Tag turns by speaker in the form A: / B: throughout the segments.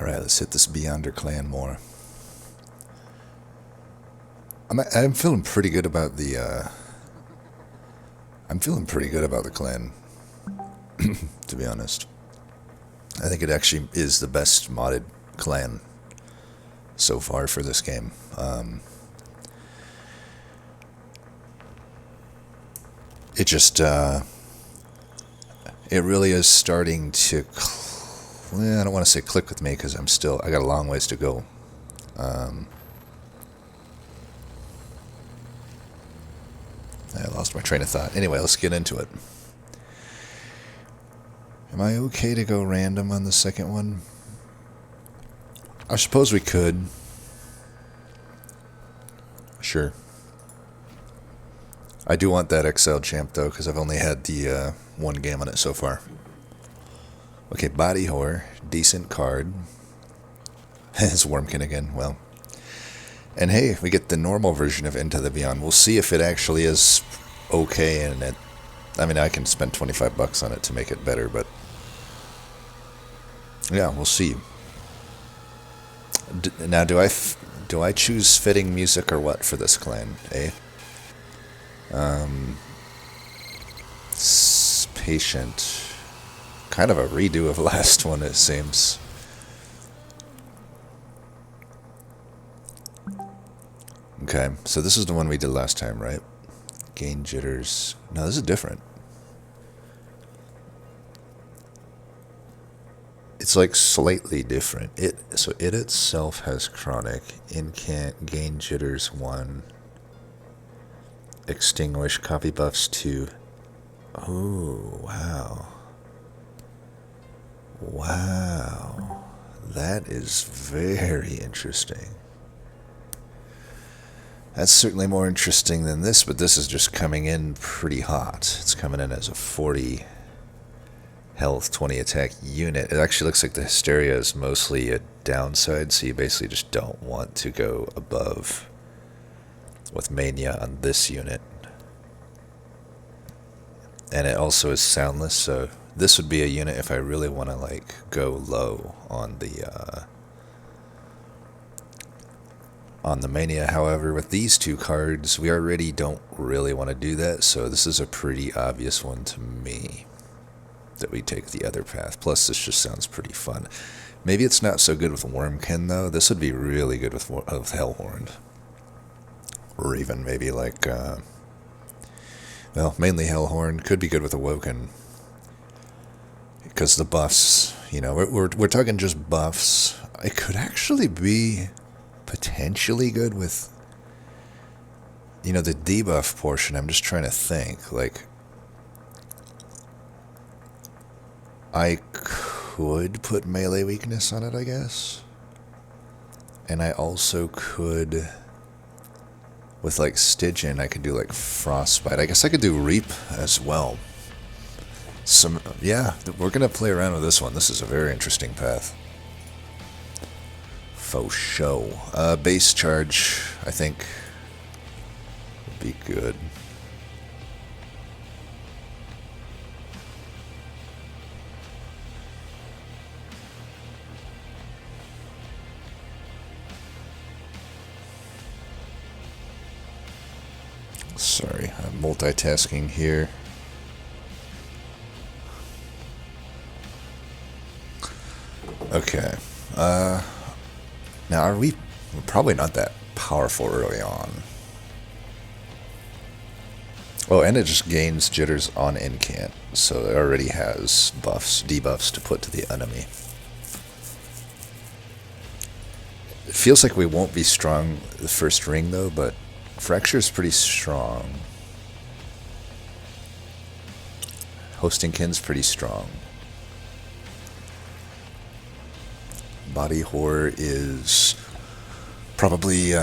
A: Alright, let's hit this Beyonder clan more. I'm feeling pretty good about the, I'm feeling pretty good about the clan, to be honest. I think it actually is the best modded clan so far for this game. It just, it really is starting to, I don't want to say click with me because I got a long ways to go. I lost my train of thought. Anyway, let's get into it. Am I okay to go random on the second one? I suppose we could. Sure. I do want that XL champ though, because I've only had the one game on it so far. Okay, Body Whore, decent card. It's Wormkin again, well. And hey, we get the normal version of Into the Beyond. We'll see if it actually is okay, and it... I mean, I can spend $25 on it to make it better, but... yeah, we'll see. Now, do I choose fitting music or what for this clan, eh? Patient. Kind of a redo of last one, it seems. Okay, so this is the one we did last time, right? Gain jitters. No, this is different. It's like slightly different. So it itself has chronic, incant, gain jitters 1, extinguish, copy buffs 2. Oh, wow. Wow. That is very interesting. That's certainly more interesting than this, but this is just coming in pretty hot. It's coming in as a 40 health, 20 attack unit. It actually looks like the Hysteria is mostly a downside, so you basically just don't want to go above with Mania on this unit. And it also is soundless, so this would be a unit if I really want to like go low on the Mania. However, with these two cards, we already don't really want to do that, so this is a pretty obvious one to me that we take the other path. Plus, this just sounds pretty fun. Maybe it's not so good with Wormkin, though. This would be really good with Hellhorn. Or even maybe like, well, mainly Hellhorn. Could be good with Awoken. Because the buffs, you know, we're talking just buffs. It could actually be potentially good with, you know, the debuff portion. I'm just trying to think. Like, I could put melee weakness on it, I guess. And I also could, with like Stygian, I could do like Frostbite. I guess I could do Reap as well. Yeah, we're going to play around with this one. This is a very interesting path. Faux show. Base charge, I think, would be good. Sorry, I'm multitasking here. Okay. Now, we're probably not that powerful early on. Oh, and it just gains jitters on incant, so it already has buffs, debuffs to put to the enemy. It feels like we won't be strong the first ring, though, but Fracture is pretty strong. Hosting Kin's pretty strong. Body Horror is probably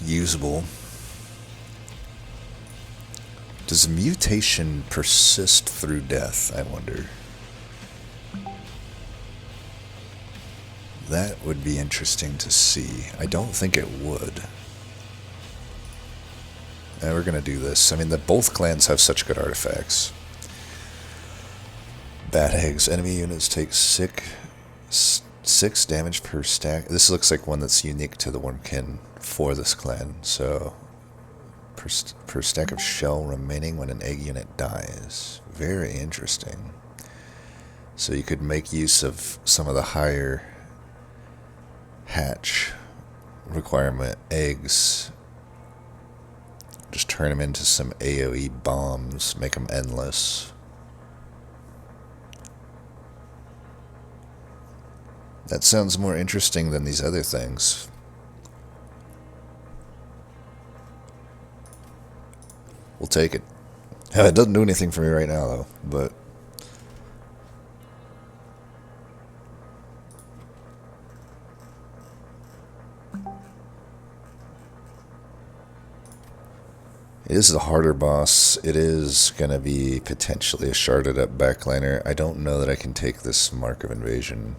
A: usable. Does mutation persist through death, I wonder? That would be interesting to see. I don't think it would. And we're going to do this. I mean, both clans have such good artifacts. Bat Eggs. Enemy units take 6 6 damage per stack. This looks like one that's unique to the Wormkin for this clan. So, per stack of shell remaining when an egg unit dies. Very interesting. So you could make use of some of the higher hatch requirement eggs. Just turn them into some AoE bombs. Make them endless. That sounds more interesting than these other things. We'll take it. It doesn't do anything for me right now, though, but... It is the harder boss. It is going to be potentially a sharded up backliner. I don't know that I can take this Mark of Invasion.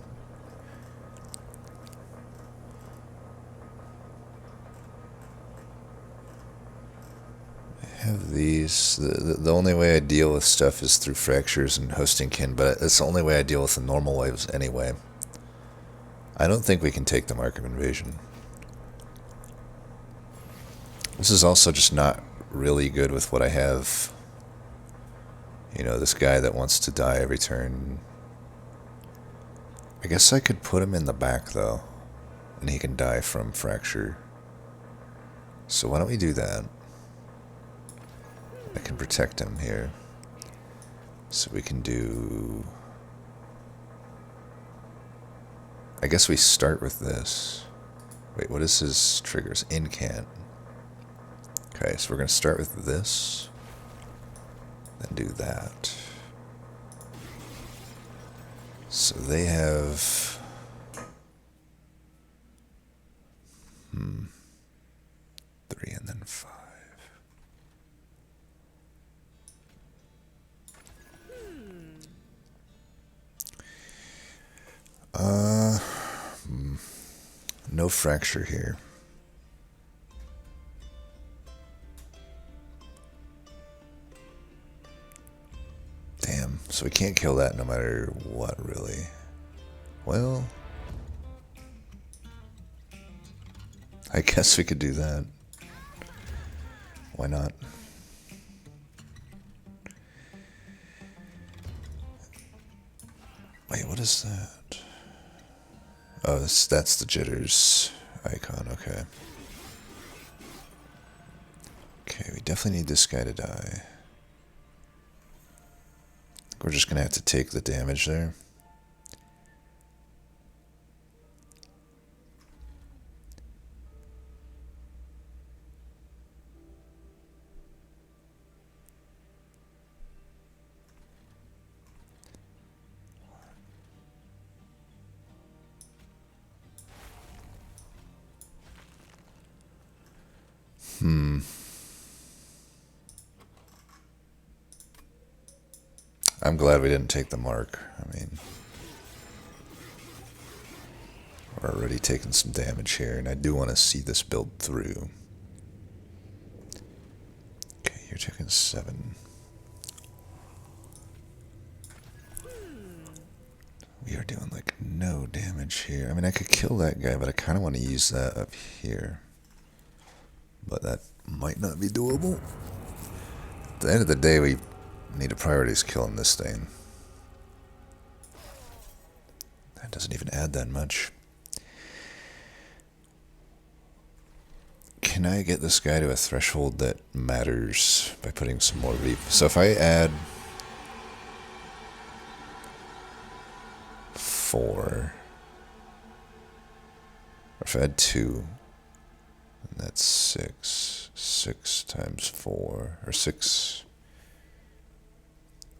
A: Have these. The only way I deal with stuff is through fractures and hosting kin, but it's the only way I deal with the normal waves anyway. I don't think we can take the Mark of Invasion. This is also just not really good with what I have. You know, this guy that wants to die every turn. I guess I could put him in the back though, and he can die from fracture. So why don't we do that? I can protect him here. So we can do... I guess we start with this. Wait, what is his triggers? Incant. Okay, so we're going to start with this. Then do that. So they have... 3 and then 5. No fracture here. Damn, so we can't kill that no matter what, really. Well, I guess we could do that. Why not? Wait, what is that? Oh, that's the jitters icon, okay. Okay, we definitely need this guy to die. We're just going to have to take the damage there. I'm glad we didn't take the mark. I mean, we're already taking some damage here, and I do want to see this build through. Okay, you're taking 7. We are doing like no damage here. I mean, I could kill that guy, but I kind of want to use that up here. But that might not be doable. At the end of the day, we need a priorities killing this thing. That doesn't even add that much. Can I get this guy to a threshold that matters by putting some more reap? So if I add 4, or if I add 2, and that's 6. 6 times 4, or 6.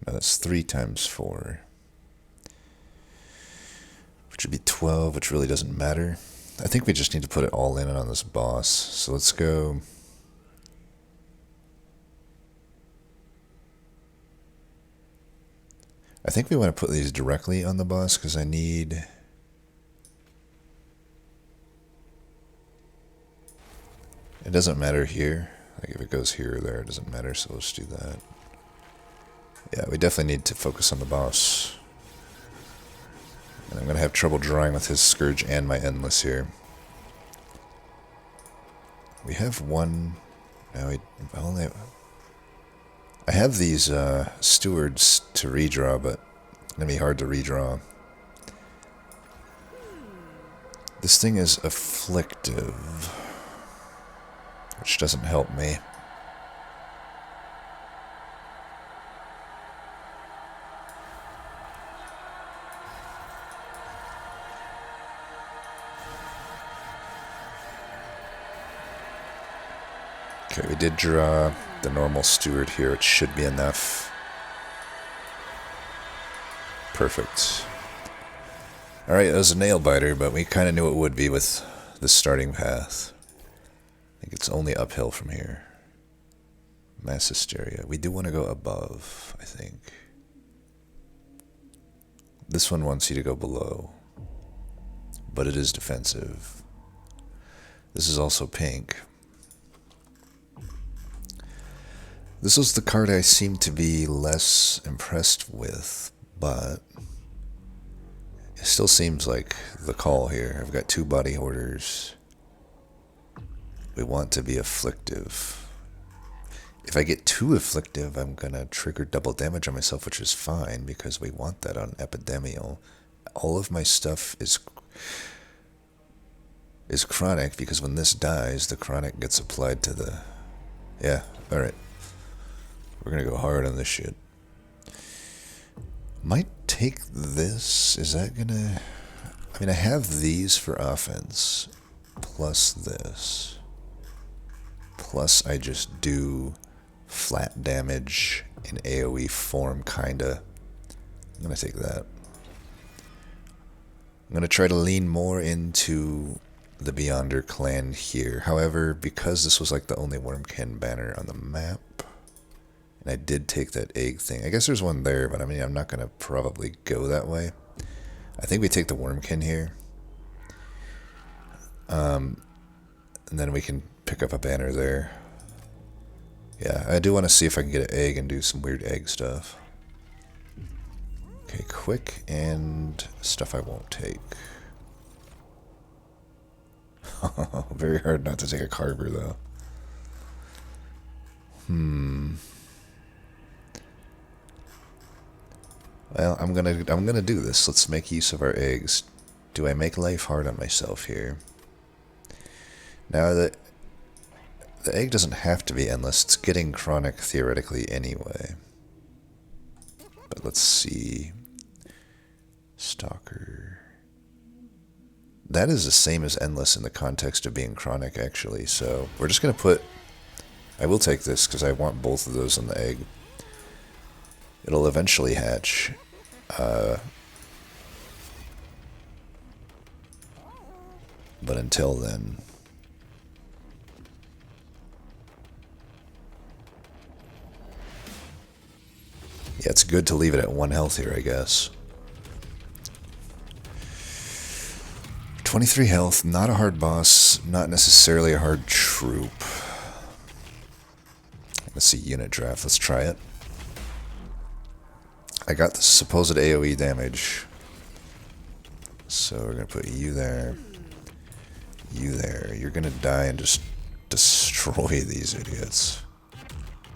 A: No, that's 3 times 4. Which would be 12, which really doesn't matter. I think we just need to put it all in on this boss. So let's go. I think we want to put these directly on the boss because I need... It doesn't matter here. Like if it goes here or there, it doesn't matter, so let's do that. Yeah, we definitely need to focus on the boss. And I'm going to have trouble drawing with his Scourge and my Endless here. We have one... No, I have these Stewards to redraw, but it's going to be hard to redraw. This thing is Afflictive, which doesn't help me. Okay, we did draw the normal Steward here. It should be enough. Perfect. Alright, that was a nail biter, but we kind of knew it would be with the starting path. I think it's only uphill from here. Mass Hysteria. We do want to go above, I think. This one wants you to go below, but it is defensive. This is also pink. This was the card I seemed to be less impressed with, but it still seems like the call here. I've got 2 Body Hoarders. We want to be Afflictive. If I get too Afflictive, I'm going to trigger double damage on myself, which is fine, because we want that on Epidemial. All of my stuff is chronic, because when this dies, the chronic gets applied to the... Yeah, alright. We're going to go hard on this shit. Might take this. Is that going to... I mean, I have these for offense, plus this. Plus I just do flat damage in AoE form, kinda. I'm going to take that. I'm going to try to lean more into the Beyonder clan here. However, because this was like the only Wormkin banner on the map, and I did take that egg thing. I guess there's one there, but I mean, I'm not going to probably go that way. I think we take the Wormkin here. And then we can pick up a banner there. Yeah, I do want to see if I can get an egg and do some weird egg stuff. Okay, quick and stuff I won't take. Very hard not to take a Carver, though. Well, I'm gonna do this. Let's make use of our eggs. Do I make life hard on myself here? Now the egg doesn't have to be endless. It's getting chronic theoretically anyway. But let's see. Stalker. That is the same as endless in the context of being chronic, actually. So we're just gonna put... I will take this because I want both of those on the egg. It'll eventually hatch. But until then... Yeah, it's good to leave it at 1 health here, I guess. 23 health, not a hard boss, not necessarily a hard troop. Let's see, unit draft, let's try it. I got the supposed AoE damage. So we're going to put you there. You there. You're going to die and just destroy these idiots.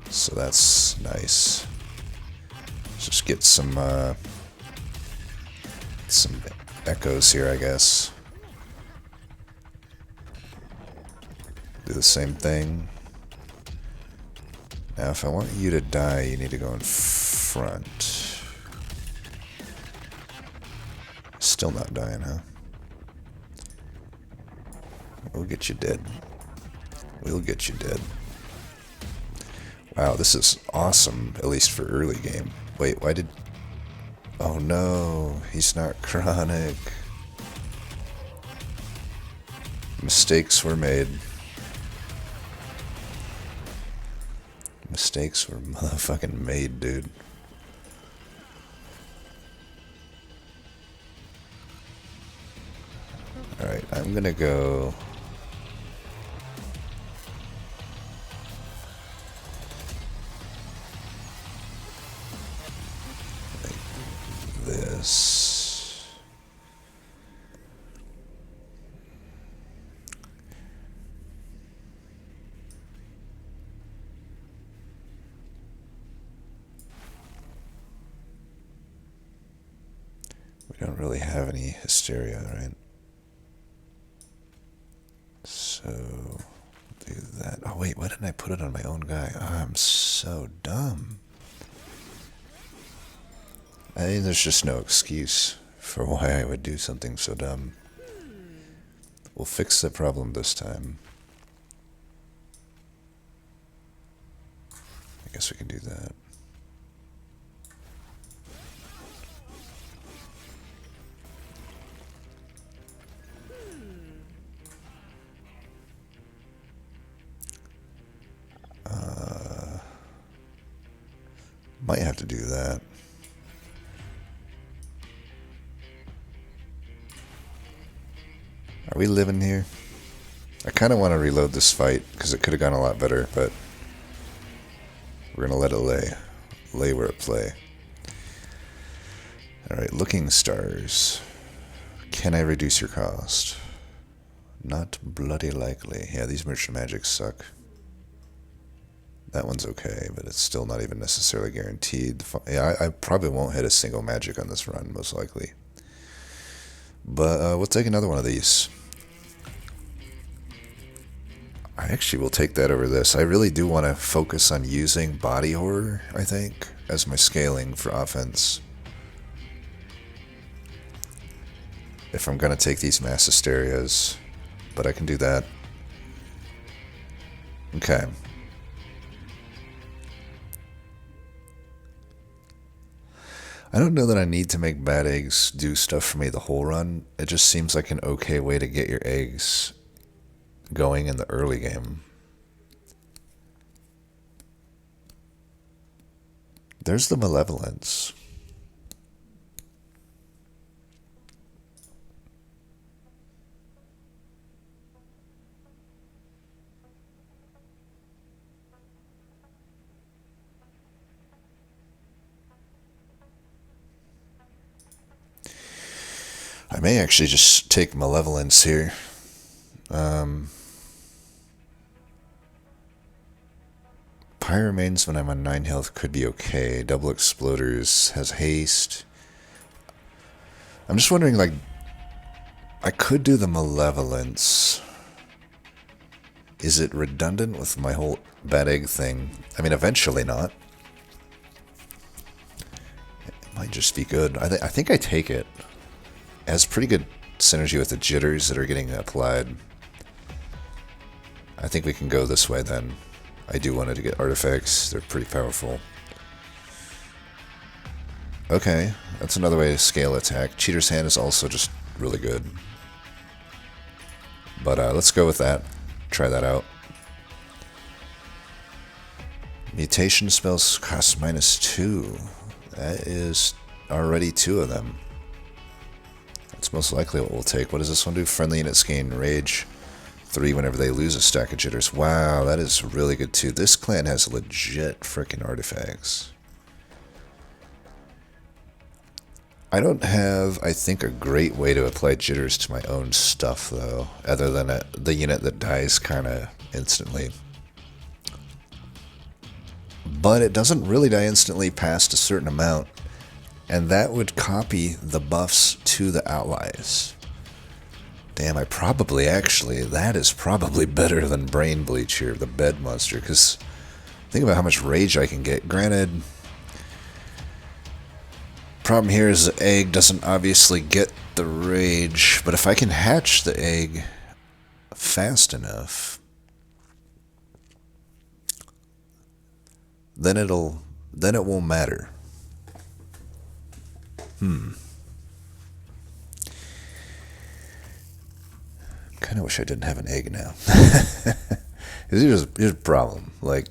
A: So that's nice. Let's just get some echoes here, I guess. Do the same thing. Now, if I want you to die, you need to go in front. Still not dying, huh? We'll get you dead. We'll get you dead. Wow, this is awesome, at least for early game. Wait, why did... Oh no, he's not chronic. Mistakes were made. Mistakes were motherfucking made, dude. Alright, I'm gonna go... like this. We don't really have any hysteria, right? So, do that. Oh wait, why didn't I put it on my own guy? Oh, I'm so dumb. I think there's just no excuse for why I would do something so dumb. We'll fix the problem this time. I guess we can do that. Might have to do that. Are we living here? I kind of want to reload this fight because it could have gone a lot better, but we're going to let it lay. Lay where it play. Alright, looking stars. Can I reduce your cost? Not bloody likely. Yeah, these merchant magics suck. That one's okay, but it's still not even necessarily guaranteed. Yeah, I probably won't hit a single magic on this run, most likely. But we'll take another one of these. I actually will take that over this. I really do want to focus on using body horror, I think, as my scaling for offense. If I'm going to take these mass hysterias. But I can do that. Okay. I don't know that I need to make bad eggs do stuff for me the whole run. It just seems like an okay way to get your eggs going in the early game. There's the malevolence. I may actually just take malevolence here. Pyramanes when I'm on 9 health could be okay. Double Exploders has haste. I'm just wondering, like, I could do the malevolence. Is it redundant with my whole bad egg thing? I mean, eventually not. It might just be good. I think I take it. It has pretty good synergy with the jitters that are getting applied. I think we can go this way then. I do want to get artifacts. They're pretty powerful. Okay, that's another way to scale attack. Cheater's Hand is also just really good. But let's go with that. Try that out. Mutation spells cost -2. That is already 2 of them. That's most likely what we'll take. What does this one do? Friendly units gain Rage 3 whenever they lose a stack of jitters. Wow, that is really good too. This clan has legit freaking artifacts. I don't have, I think, a great way to apply jitters to my own stuff, though, other than the unit that dies kind of instantly. But it doesn't really die instantly past a certain amount, and that would copy the buffs to the allies. Damn, that is probably better than Brain Bleach here, the bed monster, because think about how much rage I can get. Granted, problem here is the egg doesn't obviously get the rage, but if I can hatch the egg fast enough, then it won't matter. Kind of wish I didn't have an egg now. Here's a problem. Like,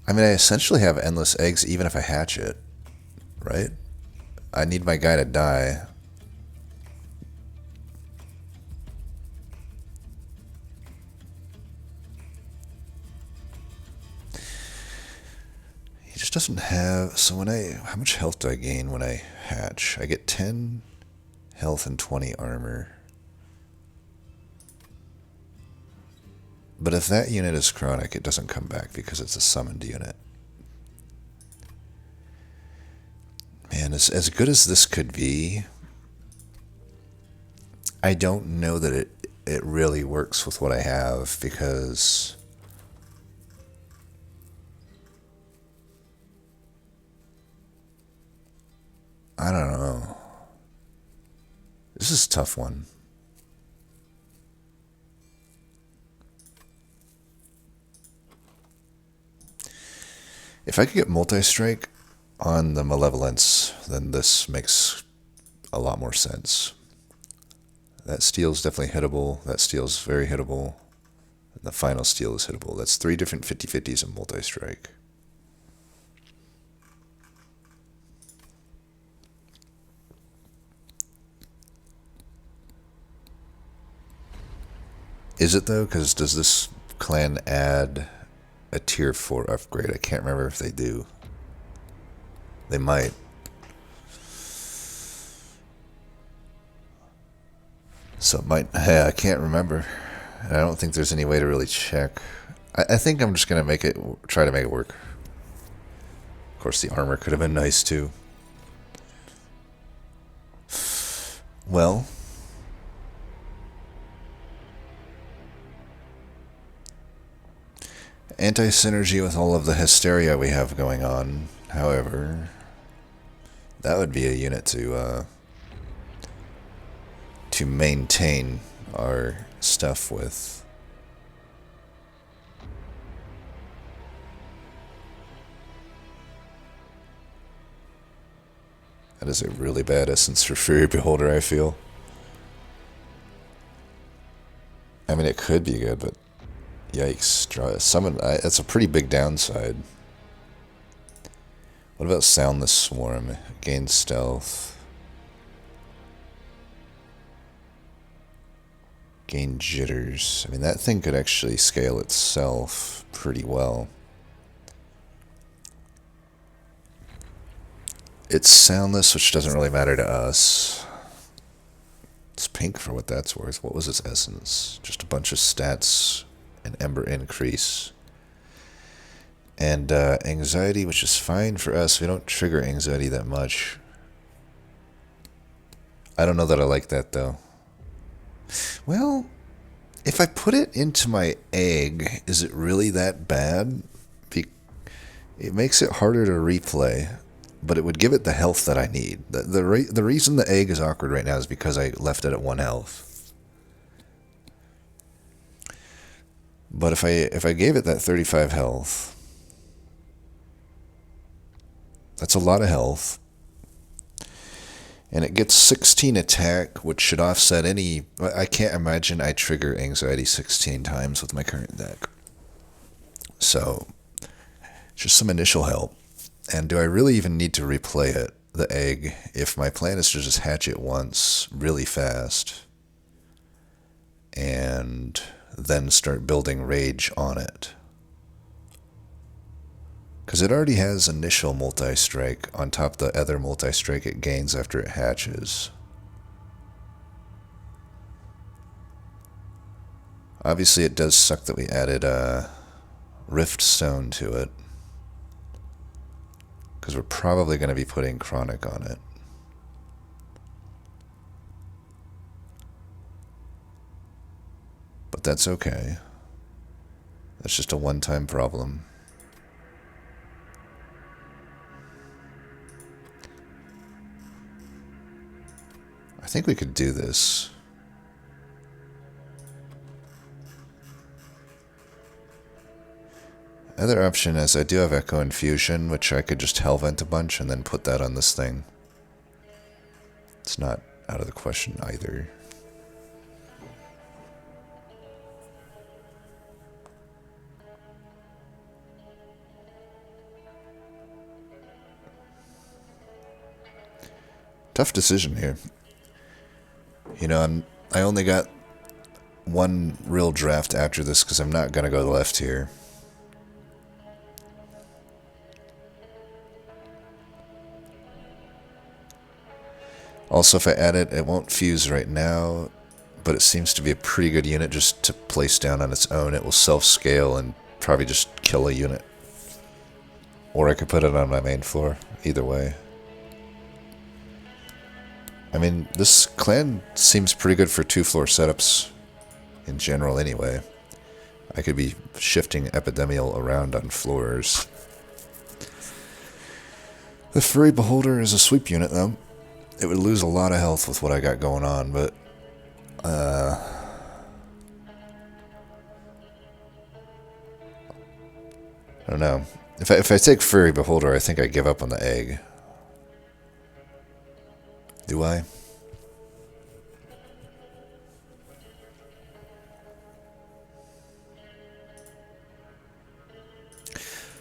A: I mean, I essentially have endless eggs even if I hatch it, right? I need my guy to die. He just doesn't have... So how much health do I gain when I hatch? I get 10 health and 20 armor. But if that unit is chronic, it doesn't come back because it's a summoned unit. And as good as this could be, I don't know that it really works with what I have, because I don't know. This is a tough one. If I could get multi-strike on the Malevolence, then this makes a lot more sense. That steel's definitely hittable. That steel's very hittable. And the final steel is hittable. That's 3 different 50/50s in multi-strike. Is it though? Because does this clan add a tier 4 upgrade? I can't remember if they do. They might. So it might. Yeah, I can't remember. And I don't think there's any way to really check. I think I'm just gonna try to make it work. Of course, the armor could have been nice too. Well, anti-synergy with all of the hysteria we have going on. However, that would be a unit to maintain our stuff with. That is a really bad essence for Fury Beholder, I feel. I mean, it could be good, but yikes. Summon, that's a pretty big downside. What about Soundless Swarm? Gain stealth. Gain jitters. I mean, that thing could actually scale itself pretty well. It's soundless, which doesn't really matter to us. It's pink for what that's worth. What was its essence? Just a bunch of stats and Ember increase. And anxiety, which is fine for us. We don't trigger anxiety that much. I don't know that I like that, though. Well, if I put it into my egg, is it really that bad? It makes it harder to replay, but it would give it the health that I need. The reason the egg is awkward right now is because I left it at 1 health. But if I gave it that 35 health, that's a lot of health. And it gets 16 attack, which should offset any... I can't imagine I trigger anxiety 16 times with my current deck. So, just some initial help. And do I really even need to replay it, the egg, if my plan is to just hatch it once really fast and then start building rage on it? Because it already has initial multi-strike on top of the other multi-strike it gains after it hatches. Obviously it does suck that we added a Rift Stone to it, because we're probably going to be putting Chronic on it. But that's okay. That's just a one-time problem. I think we could do this. Other option is I do have Echo Infusion, which I could just Hellvent a bunch and then put that on this thing. It's not out of the question either. Tough decision here. You know, I only got one real draft after this because I'm not going to go left here. Also, if I add it, it won't fuse right now, but it seems to be a pretty good unit just to place down on its own. It will self-scale and probably just kill a unit. Or I could put it on my main floor. Either way. I mean, this clan seems pretty good for 2-floor setups in general anyway. I could be shifting Epidemial around on floors. The Furry Beholder is a sweep unit, though. It would lose a lot of health with what I got going on, but... I don't know. If I take Furry Beholder, I think I give up on the egg. Do I?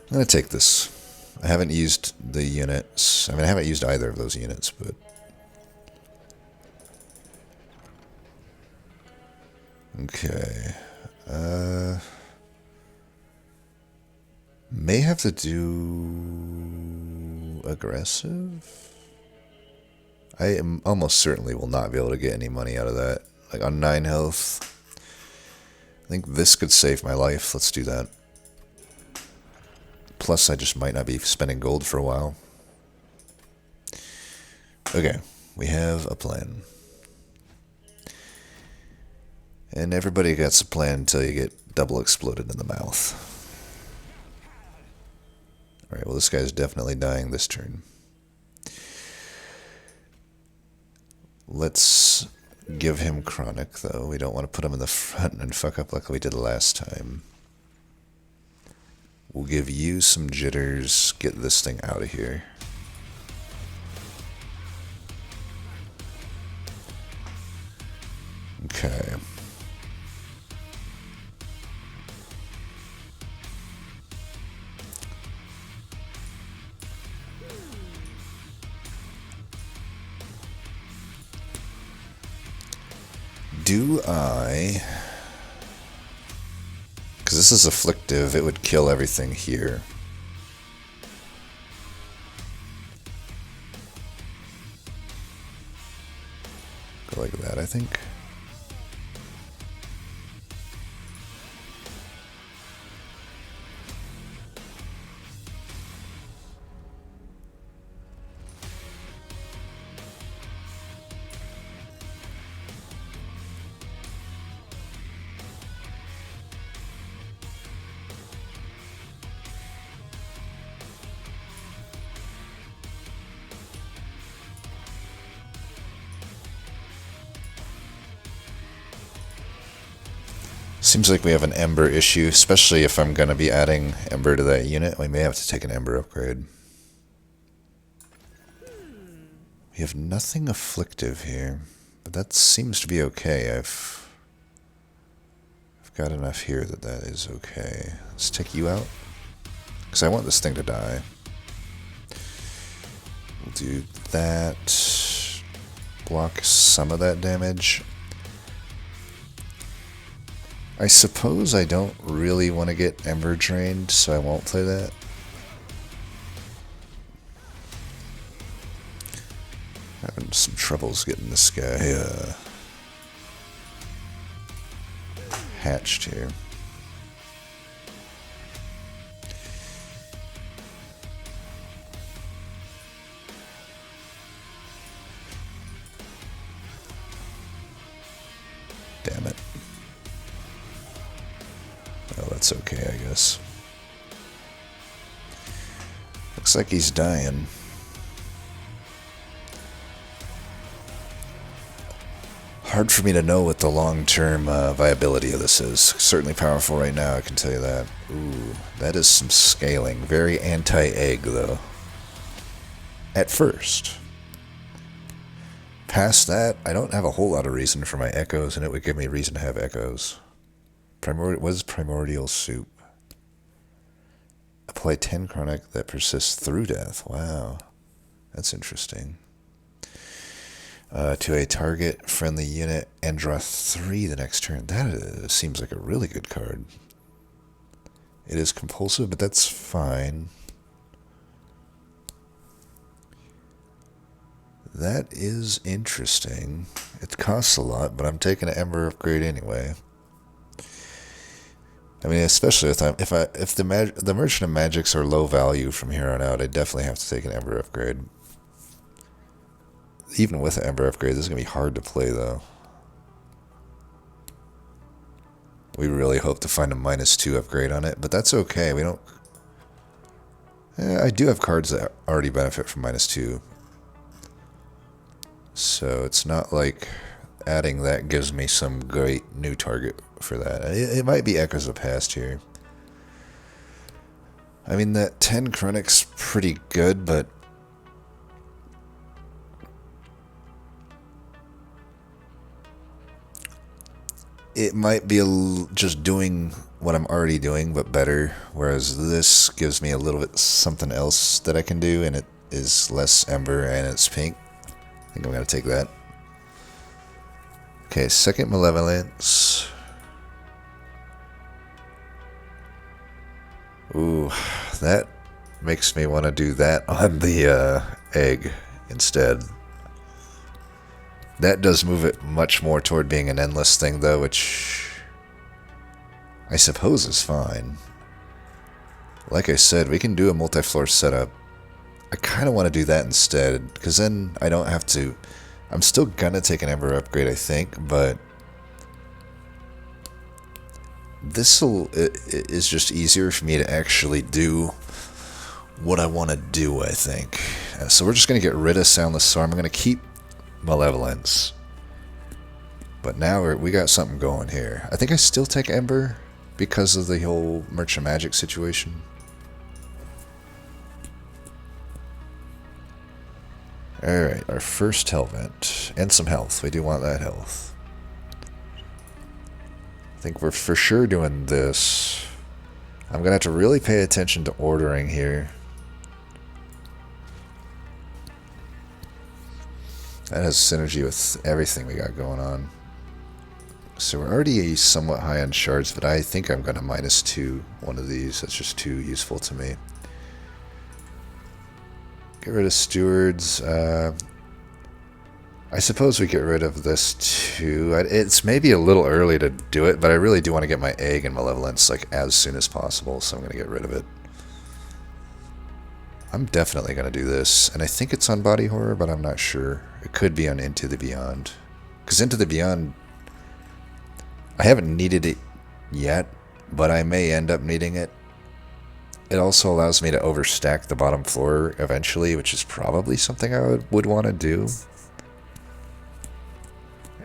A: I'm going to take this. I haven't used the units. I mean, I haven't used either of those units, but... Okay. May have to do... aggressive? I am almost certainly will not be able to get any money out of that. Like, on 9 health. I think this could save my life. Let's do that. Plus, I just might not be spending gold for a while. Okay, we have a plan. And everybody gets a plan until you get double exploded in the mouth. Alright, well this guy's definitely dying this turn. Let's give him Chronic, though. We don't want to put him in the front and fuck up like we did last time. We'll give you some jitters, get this thing out of here. Okay. Do I... Because this is afflictive, it would kill everything here. Go like that, I think. Seems like we have an Ember issue, especially if I'm going to be adding Ember to that unit. We may have to take an Ember upgrade. We have nothing afflictive here, but that seems to be okay. I've got enough here that is okay. Let's take you out, because I want this thing to die. We'll do that. Block some of that damage. I suppose I don't really want to get Ember drained, so I won't play that. Having some troubles getting this guy hatched here. Damn it. Oh, that's okay, I guess. Looks like he's dying. Hard for me to know what the long-term viability of this is. Certainly powerful right now, I can tell you that. Ooh, that is some scaling. Very anti-egg, though. At first. Past that, I don't have a whole lot of reason for my echoes, and it would give me reason to have echoes. What is Primordial Soup? Apply 10 chronic that persists through death. Wow. That's interesting. To a target friendly unit and draw 3 the next turn. That seems like a really good card. It is compulsive, but that's fine. That is interesting. It costs a lot, but I'm taking an Ember upgrade anyway. I mean, especially if the Merchant of Magics are low value from here on out, I definitely have to take an Ember upgrade. even with the Ember upgrade, this is going to be hard to play, though. We really hope to find a -2 upgrade on it, but that's okay. We don't... I do have cards that already benefit from -2. So it's not like adding that gives me some great new target for that. It might be Echoes of the Past here. I mean, that 10 Chronic's pretty good, but... it might be just doing what I'm already doing, but better. Whereas this gives me a little bit something else that I can do, and it is less Ember, and it's pink. I think I'm going to take that. Okay, second Malevolence. Ooh, that makes me want to do that on the egg instead. That does move it much more toward being an endless thing, though, which I suppose is fine. Like I said, we can do a multi-floor setup. I kind of want to do that instead, because then I don't have to... I'm still going to take an Ember upgrade, I think, but... this is just easier for me to actually do what I want to do, I think. So we're just going to get rid of Soundless Storm. I'm going to keep Malevolence. But now we got something going here. I think I still take Ember because of the whole Merchant Magic situation. Alright, our first Hellvent. And some health. We do want that health. I think we're for sure doing this. I'm going to have to really pay attention to ordering here. That has synergy with everything we got going on. So we're already somewhat high on shards, but I think I'm going to -2 one of these. That's just too useful to me. Get rid of Stewards. I suppose we get rid of this too. It's maybe a little early to do it, but I really do want to get my egg and Malevolence like as soon as possible, so I'm going to get rid of it. I'm definitely going to do this, and I think it's on Body Horror, but I'm not sure. It could be on Into the Beyond. Because Into the Beyond, I haven't needed it yet, but I may end up needing it. It also allows me to overstack the bottom floor eventually, which is probably something I would want to do.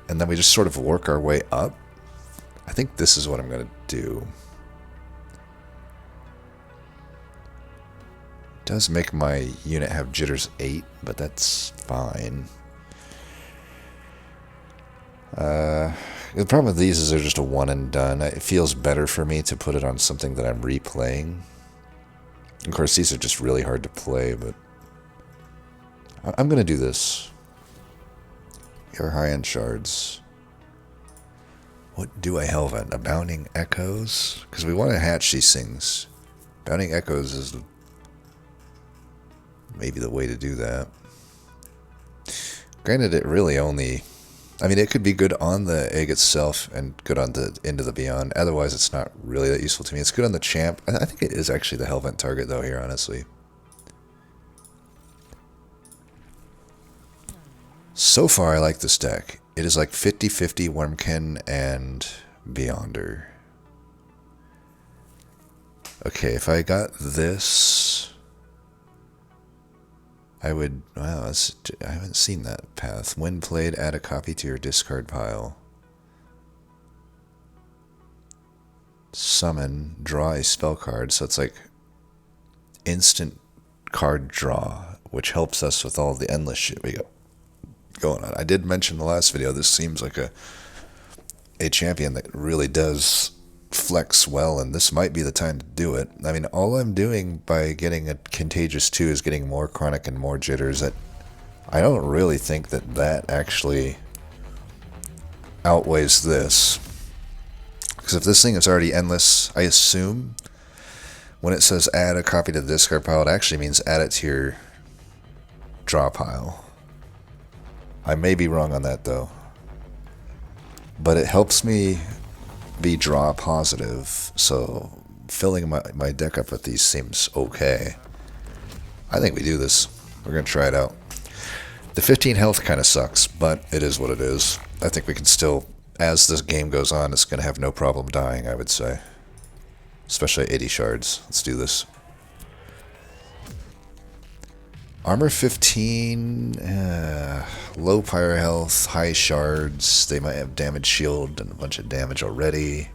A: And then we just sort of work our way up. I think this is what I'm going to do. It does make my unit have jitters 8, but that's fine. The problem with these is they're just a one and done. It feels better for me to put it on something that I'm replaying. Of course, these are just really hard to play, but I'm going to do this. You're high on shards. What do I Hellvent? Abounding Echoes? Because we want to hatch these things. Abounding Echoes is maybe the way to do that. Granted, it really only... I mean, it could be good on the egg itself and good on the Into the Beyond. Otherwise, it's not really that useful to me. It's good on the champ. I think it is actually the Hellvent target, though, here, honestly. So far, I like this deck. It is like 50-50 Wurmkin and Beyonder. Okay, if I got this... I would... Wow, I haven't seen that path. When played, add a copy to your discard pile. Summon, draw a spell card. So it's like instant card draw, which helps us with all the endless shit we got going on. I did mention in the last video, this seems like a champion that really does flex well, and this might be the time to do it. I mean, all I'm doing by getting a Contagious 2 is getting more Chronic and more Jitters. I don't really think that actually outweighs this. Because if this thing is already endless, I assume when it says add a copy to the discard pile, it actually means add it to your draw pile. I may be wrong on that, though. But it helps me be draw positive, so filling my deck up with these seems okay. I think we do this. We're going to try it out. The 15 health kind of sucks, but it is what it is. I think we can still, as this game goes on, it's going to have no problem dying, I would say. Especially 80 shards. Let's do this. Armor 15, low pyro health, high shards. They might have damage shield and a bunch of damage already.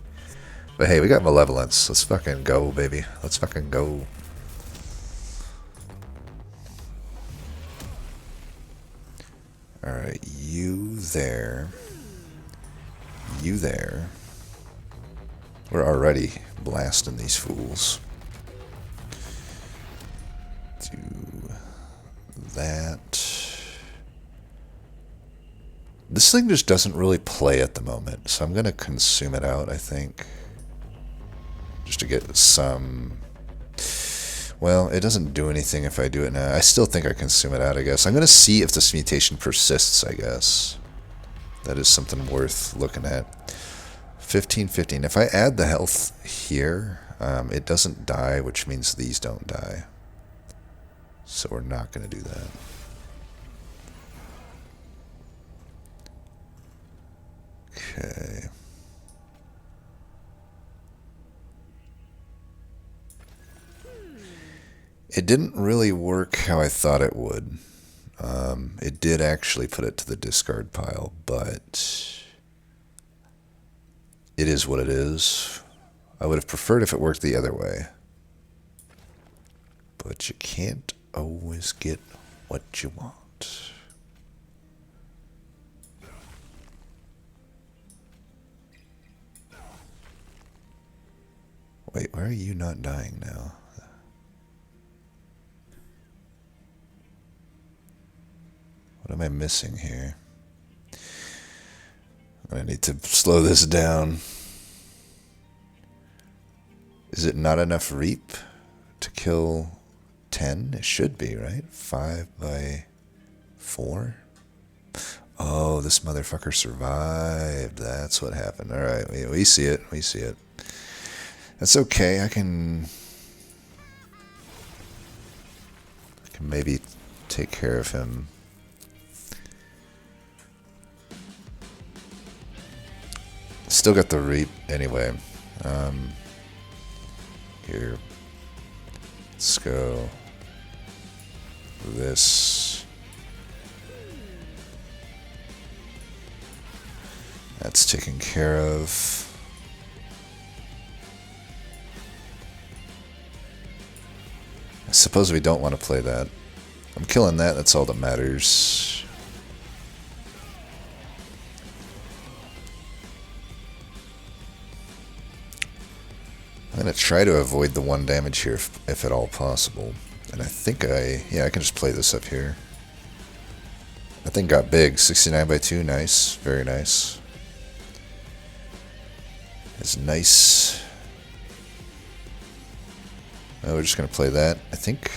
A: But hey, we got Malevolence. Let's fucking go, baby. Let's fucking go. Alright, you there. You there. We're already blasting these fools. Do that. This thing just doesn't really play at the moment, so I'm going to consume it out, I think. Just to get some... Well, it doesn't do anything if I do it now. I still think I consume it out, I guess. I'm going to see if this mutation persists, I guess. That is something worth looking at. 15. If I add the health here, it doesn't die, which means these don't die. So we're not going to do that. Okay. It didn't really work how I thought it would. It did actually put it to the discard pile, but it is what it is. I would have preferred if it worked the other way. But you can't always get what you want. Wait, why are you not dying now? What am I missing here? I need to slow this down. Is it not enough reap to kill 10? It should be, right? 5 by 4? Oh, this motherfucker survived. That's what happened. Alright, we see it. We see it. That's okay. I can maybe take care of him. Still got the reap anyway. Here. Let's go. This. That's taken care of. I suppose we don't want to play that. I'm killing that, that's all that matters. I'm going to try to avoid the 1 damage here if at all possible. And I think I can just play this up here. That thing got big. 69 by 2, nice. Very nice. It's nice. Oh, we're just going to play that. I think...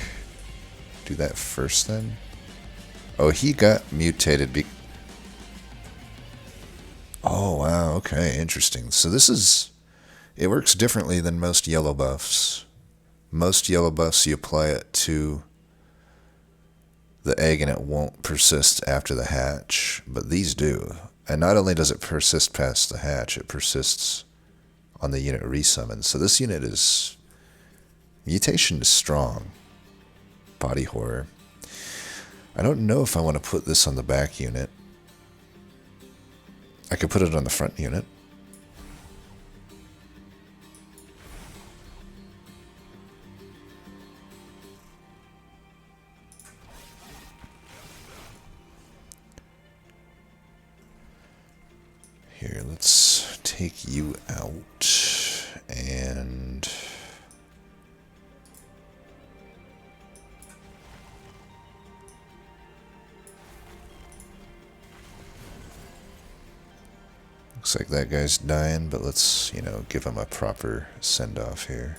A: Do that first then. Oh, he got mutated. Oh, wow. Okay, interesting. So this is... It works differently than most yellow buffs. Most yellow buffs, you apply it to the egg and it won't persist after the hatch. But these do. And not only does it persist past the hatch, it persists on the unit resummon. So this unit is... Mutation is strong. Body horror. I don't know if I want to put this on the back unit. I could put it on the front unit. Here, let's take you out and... Looks like that guy's dying, but let's, give him a proper send-off here.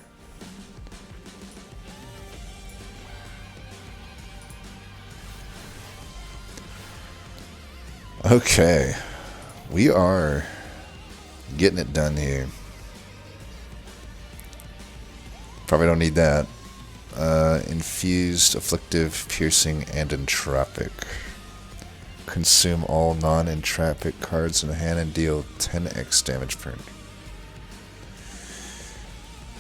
A: Okay. We are getting it done here. Probably don't need that. Infused, afflictive, piercing, and entropic. consume all non-entropic cards in the hand and deal 10x damage per.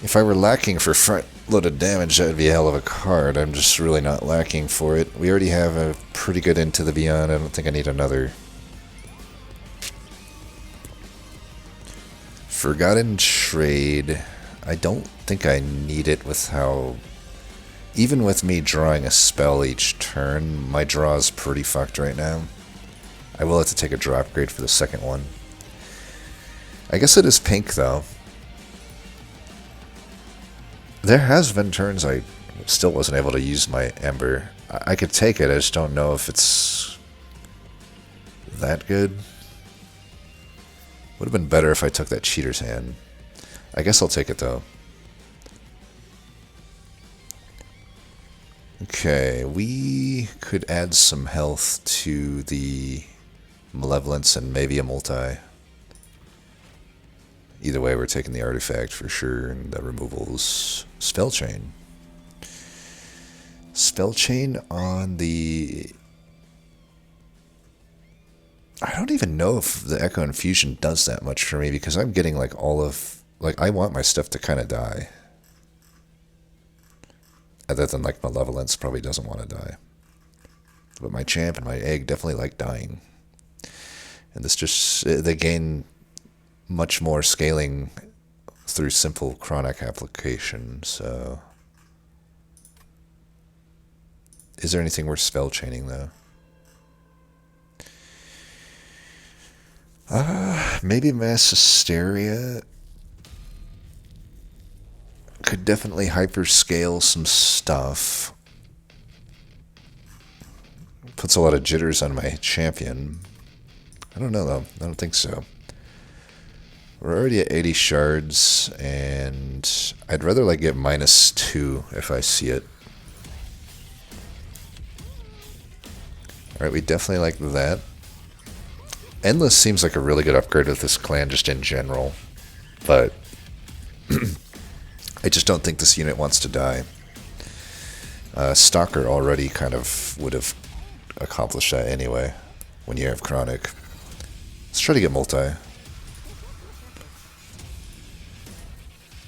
A: If I were lacking for front-loaded damage, that would be a hell of a card. I'm just really not lacking for it. We already have a pretty good Into the Beyond. I don't think I need another. Forgotten Trade. I don't think I need it with how... Even with me drawing a spell each turn, my draw is pretty fucked right now. I will have to take a drop grade for the second one. I guess it is pink, though. There has been turns I still wasn't able to use my Ember. I could take it, I just don't know if it's that good. Would have been better if I took that Cheater's Hand. I guess I'll take it, though. Okay, we could add some health to the Malevolence and maybe a multi. Either way, we're taking the artifact for sure, and the removals. Spell Chain. Spell Chain on the... I don't even know if the Echo Infusion does that much for me, because I'm getting like all of... Like, I want my stuff to kind of die. Other than like Malevolence probably doesn't want to die. But my Champ and my Egg definitely like dying. And this just... They gain much more scaling through simple chronic application, so... Is there anything worth spell chaining, though? Maybe Mass Hysteria could definitely hyperscale some stuff. Puts a lot of jitters on my champion. I don't know, though. I don't think so. We're already at 80 shards, and I'd rather like get -2 if I see it. Alright, we definitely like that. Endless seems like a really good upgrade with this clan just in general, but I just don't think this unit wants to die. Stalker already kind of would have accomplished that anyway when you have Chronic. Let's try to get multi.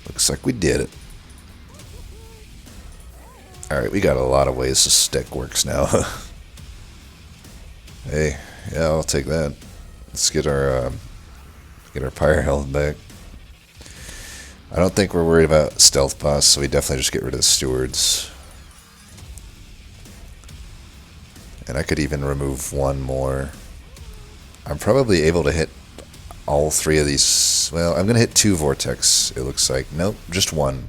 A: Looks like we did it. Alright, we got a lot of ways this deck works now. Hey, yeah, I'll take that. Let's get our Pyre health back. I don't think we're worried about Stealth Boss, so we definitely just get rid of the Stewards. And I could even remove one more. I'm probably able to hit all 3 of these. Well, I'm going to hit 2 Vortex, it looks like. Nope, just 1.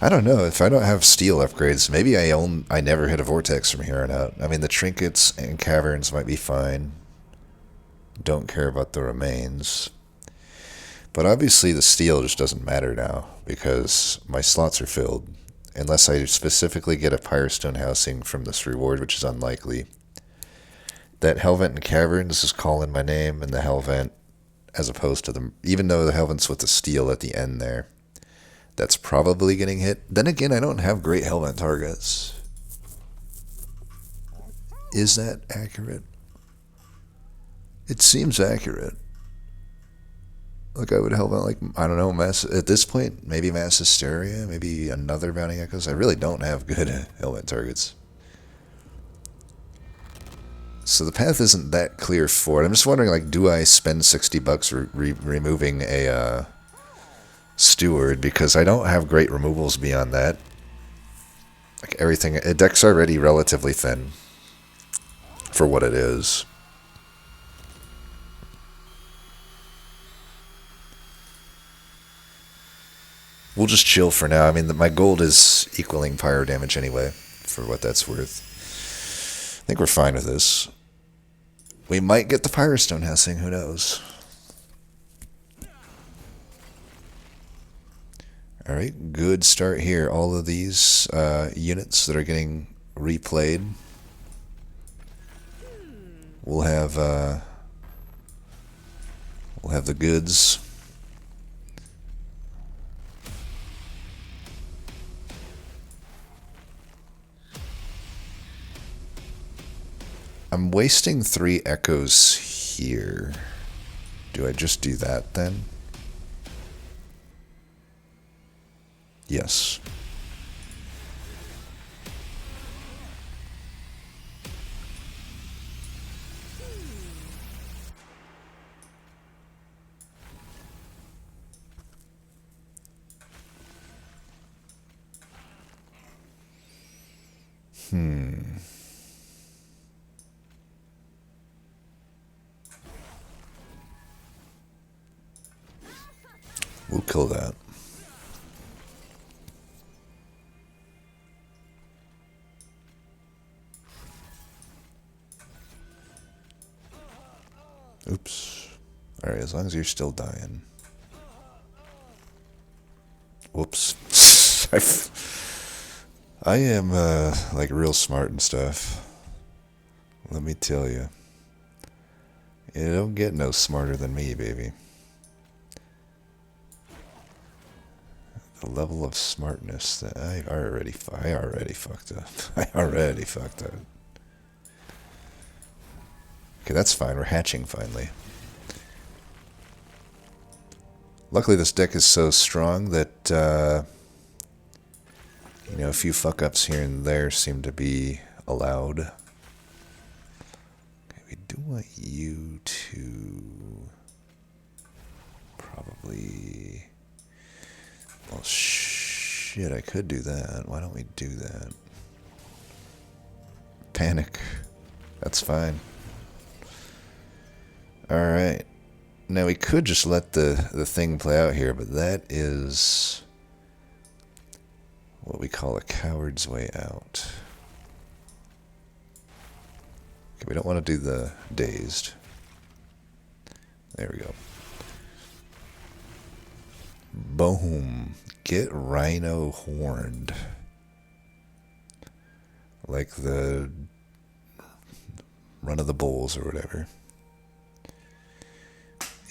A: I don't know, if I don't have steel upgrades, maybe I never hit a Vortex from here on out. I mean, the Trinkets and Caverns might be fine. Don't care about the remains. But obviously the steel just doesn't matter now, because my slots are filled. Unless I specifically get a Pyrestone Housing from this reward, which is unlikely. That Hellvent and Caverns is calling my name, and the Hellvent, as opposed to the... Even though the Hellvent's with the steel at the end there. That's probably getting hit. Then again, I don't have great Hellvent targets. Is that accurate? It seems accurate. Like I would Hellvent, like, I don't know, at this point, maybe Mass Hysteria, maybe another Bounding Echoes. I really don't have good Hellvent targets. So the path isn't that clear for it. I'm just wondering, like, do I spend $60 removing a... Steward, because I don't have great removals beyond that. Like everything, deck's already relatively thin for what it is. We'll just chill for now. I mean, my gold is equaling pyro damage anyway, for what that's worth. I think we're fine with this. We might get the Pyrestone Housing, who knows? Alright, good start here. All of these units that are getting replayed. We'll have the goods. I'm wasting 3 echoes here. Do I just do that then? Yes. We'll kill that. Oops. Alright, as long as you're still dying. Whoops. I am, like, real smart and stuff. Let me tell you. You don't get no smarter than me, baby. The level of smartness that I already fucked up. I already fucked up. Okay, that's fine. We're hatching finally. Luckily, this deck is so strong that, you know, a few fuck-ups here and there seem to be allowed. Okay, we do want you to probably... Well, shit, I could do that. Why don't we do that? Panic. That's fine. Alright. Now, we could just let the thing play out here, but that is what we call a coward's way out. Okay, we don't want to do the dazed. There we go. Boom. Get Rhino horned. Like the Run of the Bulls or whatever.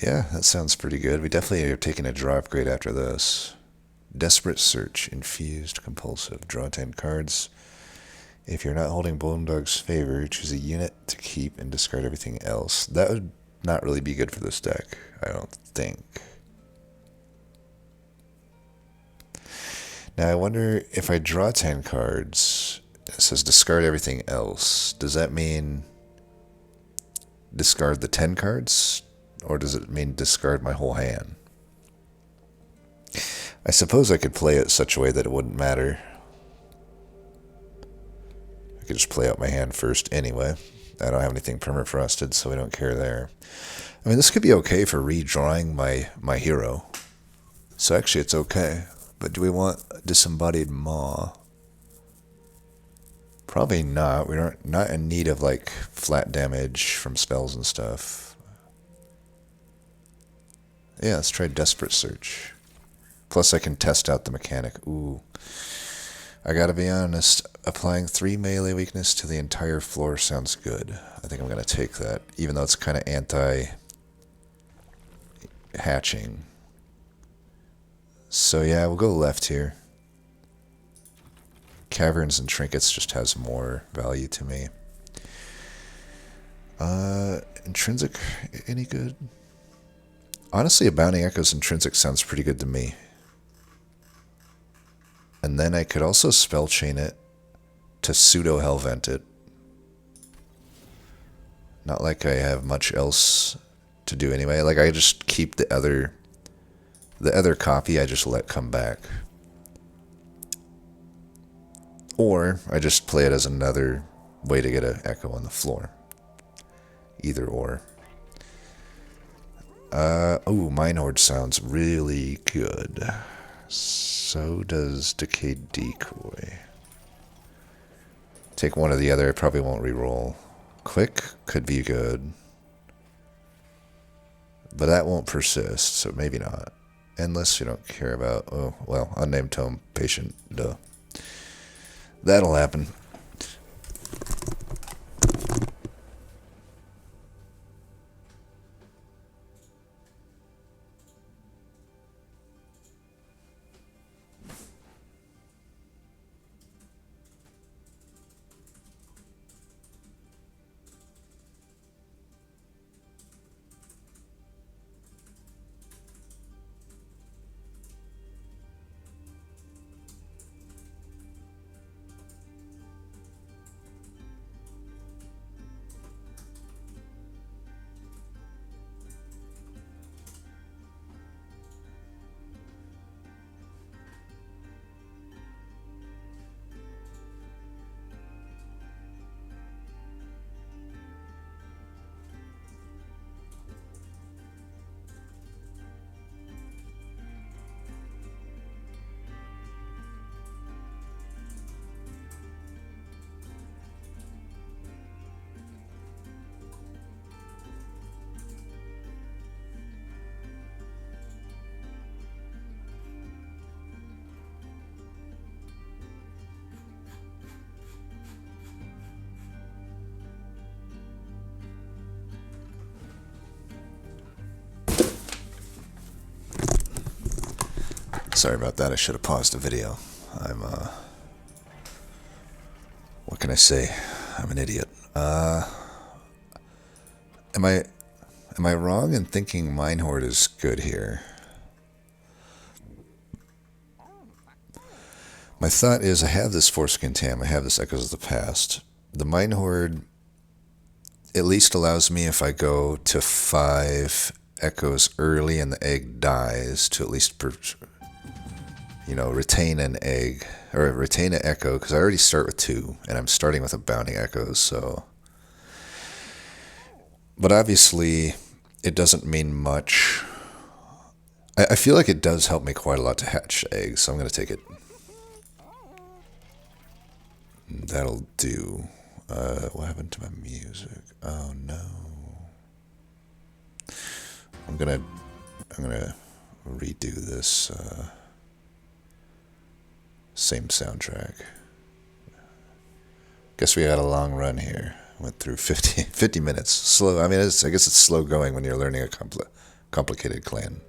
A: Yeah, that sounds pretty good. We definitely are taking a draw upgrade after this. Desperate Search, Infused, Compulsive. Draw 10 cards. If you're not holding Boondog's favor, choose a unit to keep and discard everything else. That would not really be good for this deck, I don't think. Now, I wonder if I draw 10 cards, it says discard everything else. Does that mean discard the 10 cards? Or does it mean discard my whole hand? I suppose I could play it such a way that it wouldn't matter. I could just play out my hand first anyway. I don't have anything permafrosted, so we don't care there. I mean, this could be okay for redrawing my hero. So actually it's okay. But do we want Disembodied Maw? Probably not. We're not in need of, like, flat damage from spells and stuff. Yeah, let's try Desperate Search. Plus I can test out the mechanic. Ooh. I gotta be honest, applying 3 melee weakness to the entire floor sounds good. I think I'm gonna take that, even though it's kind of anti-hatching. So yeah, we'll go left here. Caverns and Trinkets just has more value to me. Intrinsic, any good? Honestly, a Bounding Echoes Intrinsic sounds pretty good to me. And then I could also Spell Chain it to pseudo Hellvent it. Not like I have much else to do anyway. Like, I just keep the other copy I just let come back. Or I just play it as another way to get an echo on the floor. Either or. Oh, Minehorde sounds really good. So does Decayed Decoy. Take one or the other, I probably won't reroll. Quick could be good. But that won't persist, so maybe not. Unless you don't care about, oh, well, Unnamed Tome, Patient, duh. That'll happen. Sorry about that. I should have paused the video. What can I say? I'm an idiot. Am I wrong in thinking Minehorde is good here? My thought is I have this Foreskin Tam, I have this Echoes of the Past. The Minehorde at least allows me, if I go to 5 Echoes early and the egg dies, to at least retain an egg, or retain an Echo, because I already start with 2, and I'm starting with Abounding Echoes, so... But obviously, it doesn't mean much. I feel like it does help me quite a lot to hatch eggs, so I'm going to take it. That'll do. What happened to my music? Oh no. I'm gonna redo this same soundtrack. Guess we had a long run here. Went through 50 minutes. Slow. I mean, I guess it's slow going when you're learning a complicated clan.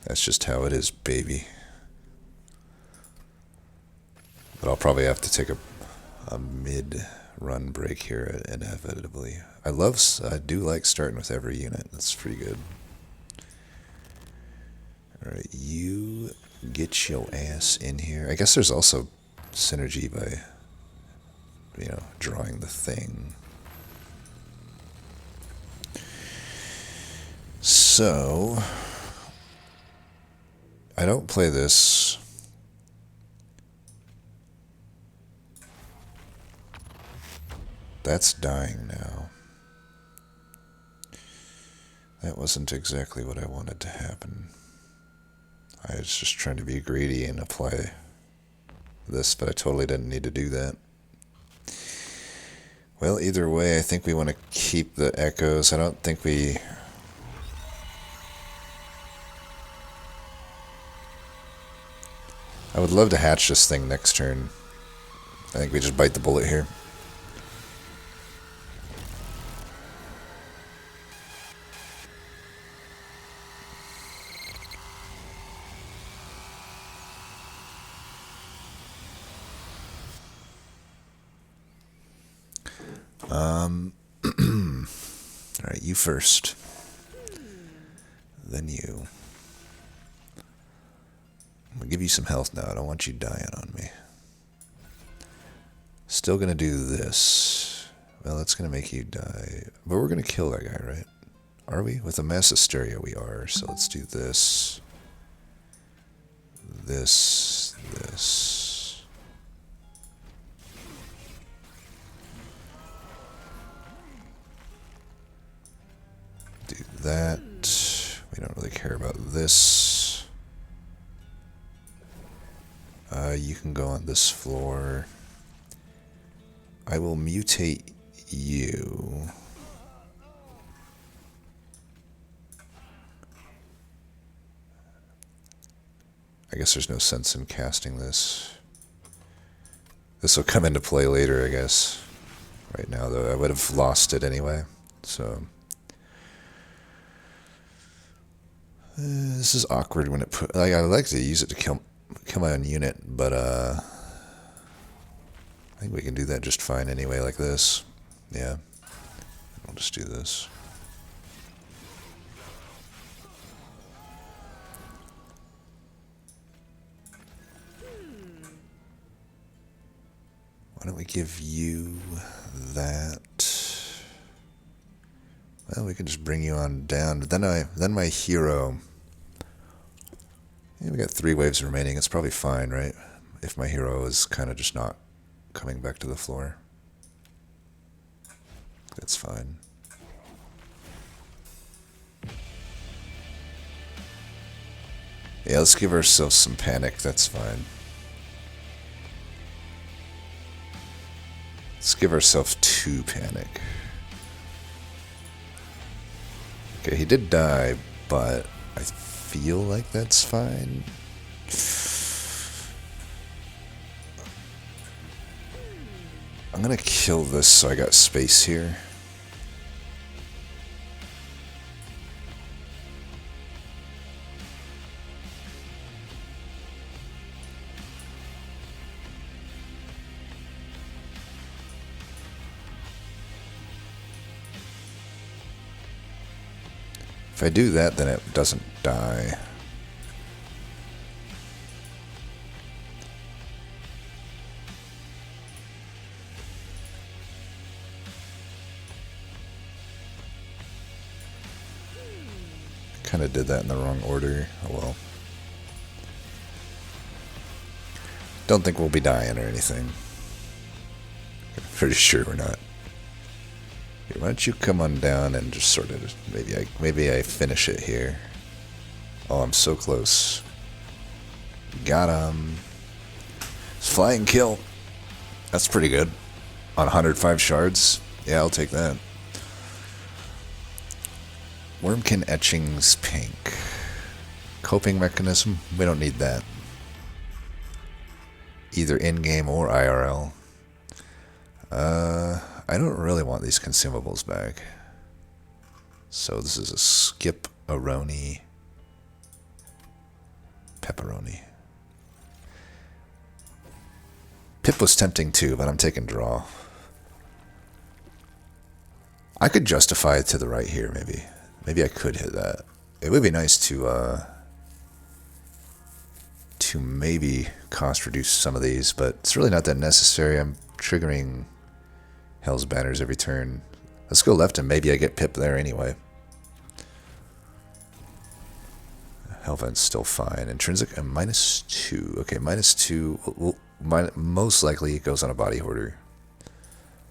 A: That's just how it is, baby. But I'll probably have to take a mid-run break here inevitably. I do like starting with every unit. That's pretty good. Alright, you get your ass in here. I guess there's also synergy by, drawing the thing. So, I don't play this. That's dying now. That wasn't exactly what I wanted to happen. I was just trying to be greedy and apply this, but I totally didn't need to do that. Well, either way, I think we want to keep the Echoes. I don't think we... I would love to hatch this thing next turn. I think we just bite the bullet here. Alright, you first. Then you. I'm gonna give you some health now. I don't want you dying on me. Still gonna do this. Well, that's gonna make you die. But we're gonna kill that guy, right? Are we? With a mass hysteria, we are. So let's do this. This. Do that. We don't really care about this. You can go on this floor. I will mutate you. I guess there's no sense in casting this. This will come into play later, I guess. Right now, though, I would have lost it anyway. So... this is awkward when it put... I like to use it to kill my own unit, but I think we can do that just fine anyway, like this. Yeah. I'll just do this. Why don't we give you that? Well, we can just bring you on down. But then my hero... Yeah, we got 3 waves remaining. It's probably fine, right? If my hero is kind of just not coming back to the floor. That's fine. Yeah, let's give ourselves some panic. That's fine. Let's give ourselves 2 panic. Okay, he did die, but I feel like that's fine. I'm gonna kill this so I got space here. If I do that, then it doesn't die. Kind of did that in the wrong order. Oh well. Don't think we'll be dying or anything. Pretty sure we're not. Here, why don't you come on down and just sort of maybe I finish it here. Oh, I'm so close. Got him. It's flying kill. That's pretty good. On 105 shards. Yeah, I'll take that. Wormkin Etchings pink. Coping mechanism. We don't need that. Either in-game or IRL. I don't really want these consumables back. So this is a skip-a-roni pepperoni. Pip was tempting too, but I'm taking draw. I could justify it to the right here, maybe. Maybe I could hit that. It would be nice to maybe cost reduce some of these, but it's really not that necessary. I'm triggering Hell's Banners every turn. Let's go left and maybe I get Pip there anyway. Hellvent's still fine. Intrinsic -2. Okay, -2. Most likely it goes on a body hoarder.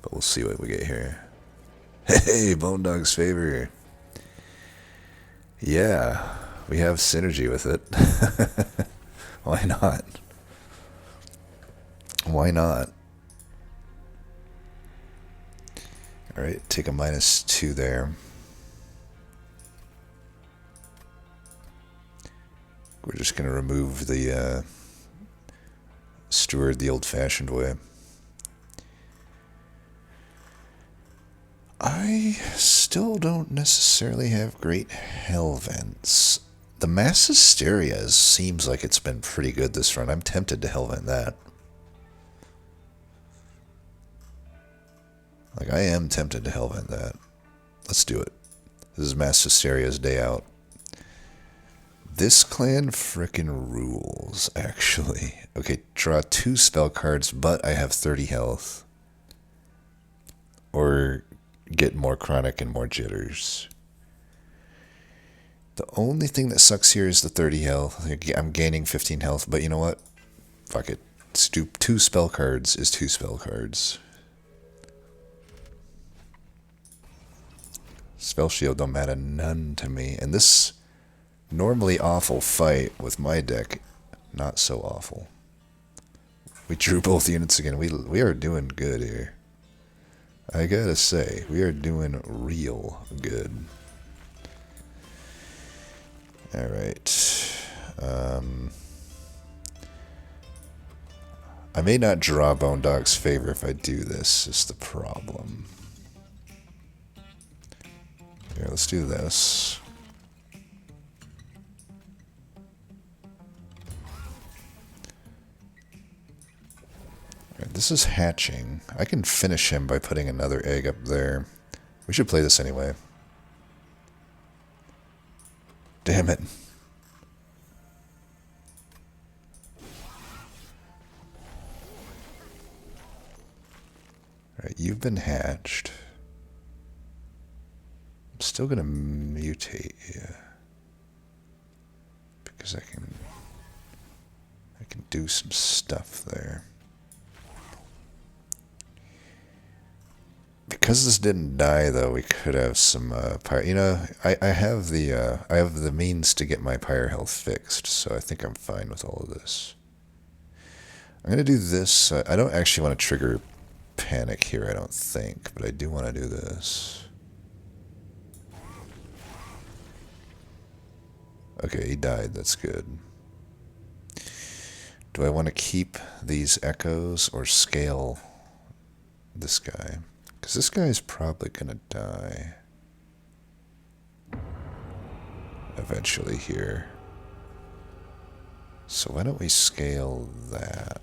A: But we'll see what we get here. Hey, Bone Dog's favor. Yeah, we have synergy with it. Why not? Why not? Alright, take a -2 there. We're just going to remove the steward the old-fashioned way. I still don't necessarily have great Hellvents. The Mass Hysteria seems like it's been pretty good this run. I'm tempted to Hellvent that. Like, I am tempted to Hellvent that. Let's do it. This is Mass Hysteria's day out. This clan frickin' rules, actually. Okay, draw 2 spell cards, but I have 30 health. Or get more chronic and more jitters. The only thing that sucks here is the 30 health. I'm gaining 15 health, but you know what? Fuck it. 2 spell cards is 2 spell cards. Spell shield don't matter none to me. And this normally awful fight with my deck, not so awful. We drew both units again. We are doing good here. I gotta say, we are doing real good. Alright. I may not draw Bone Dog's favor if I do this, is the problem. Here, let's do this. Alright, this is hatching. I can finish him by putting another egg up there. We should play this anyway. Damn it. Alright, you've been hatched. I'm still gonna mutate you. Because I can do some stuff there. Because this didn't die, though, we could have some pyre. You know, I have the means to get my pyre health fixed, so I think I'm fine with all of this. I'm gonna do this. I don't actually want to trigger panic here, I don't think, but I do want to do this. Okay, he died. That's good. Do I want to keep these echoes or scale this guy? Because this guy is probably going to die eventually here. So why don't we scale that?